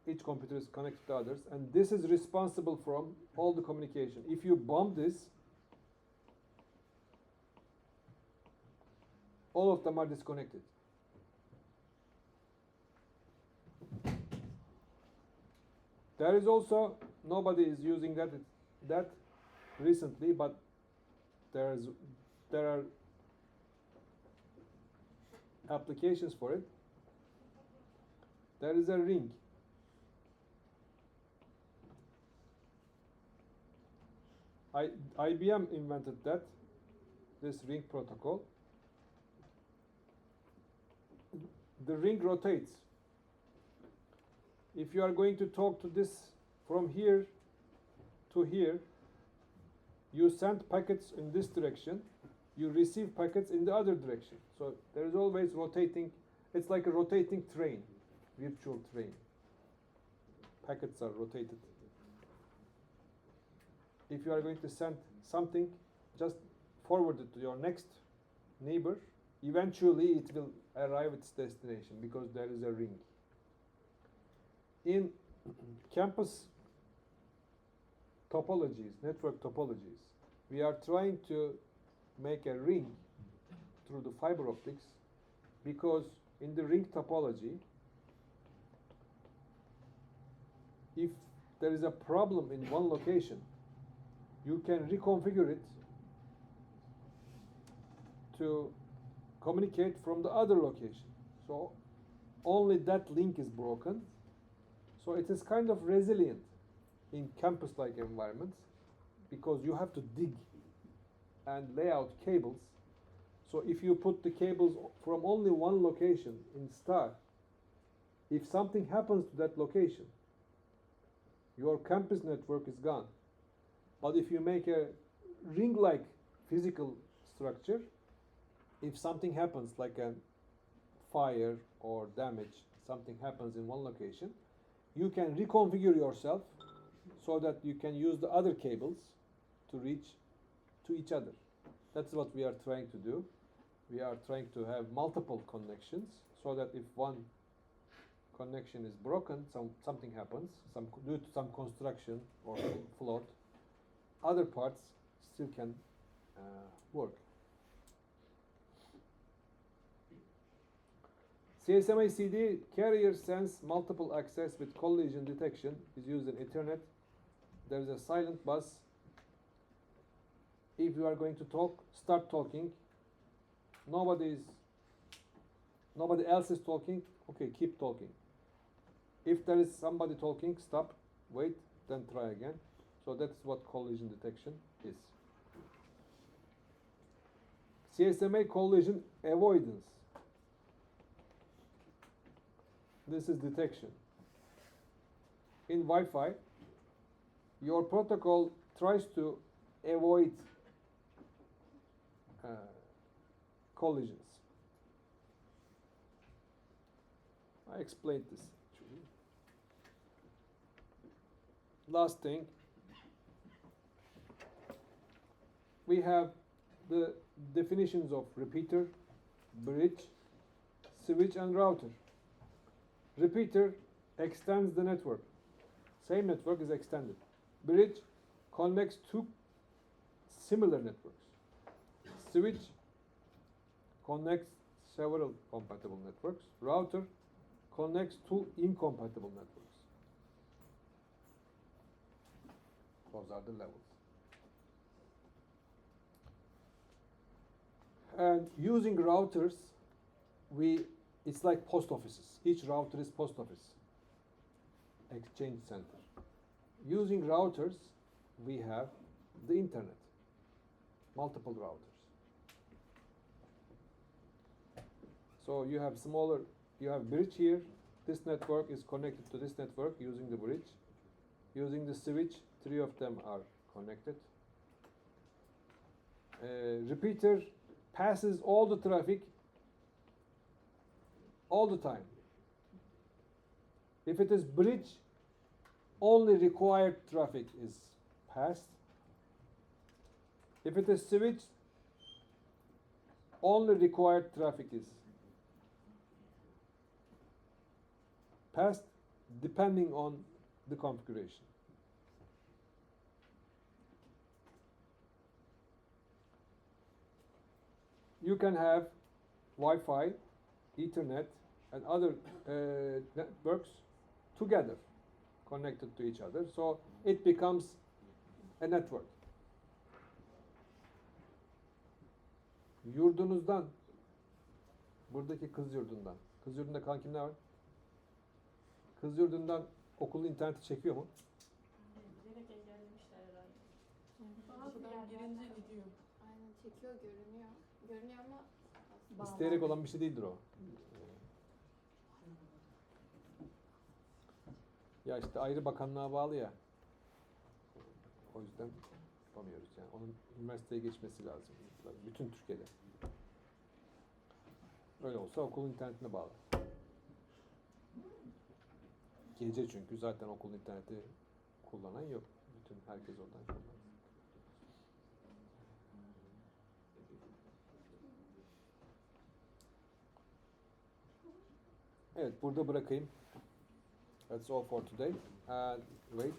Each computer is connected to others, and this is responsible from all the communication. If you bomb this, all of them are disconnected. There is also, nobody is using that recently, but there are applications for it. There is a ring. IBM invented this ring protocol. The ring rotates. If you are going to talk to this from here to here, you send packets in this direction, you receive packets in the other direction. So there is always rotating. It's like a rotating train, virtual train. Packets are rotated. If you are going to send something, just forward it to your next neighbor. Eventually it will arrive at its destination because there is a ring. In campus topologies, network topologies, we are trying to make a ring through the fiber optics, because in the ring topology, if there is a problem in one location, you can reconfigure it to communicate from the other location. So only that link is broken. So it is kind of resilient in campus-like environments, because you have to dig and lay out cables. So if you put the cables from only one location in star, if something happens to that location, your campus network is gone. But if you make a ring-like physical structure, if something happens, like a fire or damage, something happens in one location, you can reconfigure yourself so that you can use the other cables to reach to each other. That's what we are trying to do. We are trying to have multiple connections so that if one connection is broken, something happens, due to some construction or flood, other parts still can work. CSMA CD carrier sense multiple access with collision detection is used in Ethernet. There is a silent bus. If you are going to talk, start talking. Nobody else is talking. Okay, keep talking. If there is somebody talking, stop, wait, then try again. So that's what collision detection is. CSMA collision avoidance. This is detection. In Wi-Fi, your protocol tries to avoid collisions. I explained this actually. Last thing, we have the definitions of repeater, bridge, switch, and router. Repeater extends the network. Same network is extended. Bridge connects two similar networks. Switch connects several compatible networks. Router connects two incompatible networks. Those are the levels. And using routers, it's like post offices. Each router is post office, exchange center. Using routers, we have the internet, multiple routers. So you have bridge here. This network is connected to this network using the bridge. Using the switch, 3 of them are connected. Repeater passes all the traffic all the time. If it is bridge, only required traffic is passed. If it is switch, only required traffic is passed depending on the configuration. You can have Wi-Fi, Ethernet, and other networks together, connected to each other. So it becomes a network. Yurdunuzdan, buradaki kız yurdundan. Kız yurdunda kalan kimler var? Kız yurdundan okulun interneti çekiyor mu? Direkt engellemişler herhalde. Buradan girince gidiyor. Aynen çekiyor, görünüyor. Görünüyor ama İsteyerek olan bir şey değildir o. Ya işte ayrı bakanlığa bağlı ya. O yüzden yapamıyoruz yani. Onun üniversiteye geçmesi lazım. Bütün Türkiye'de. Öyle olsa okulun internetine bağlı. Gece çünkü zaten okulun interneti kullanan yok. Bütün herkes oradan kullanıyor. Evet, burada bırakayım. That's all for today. And wait.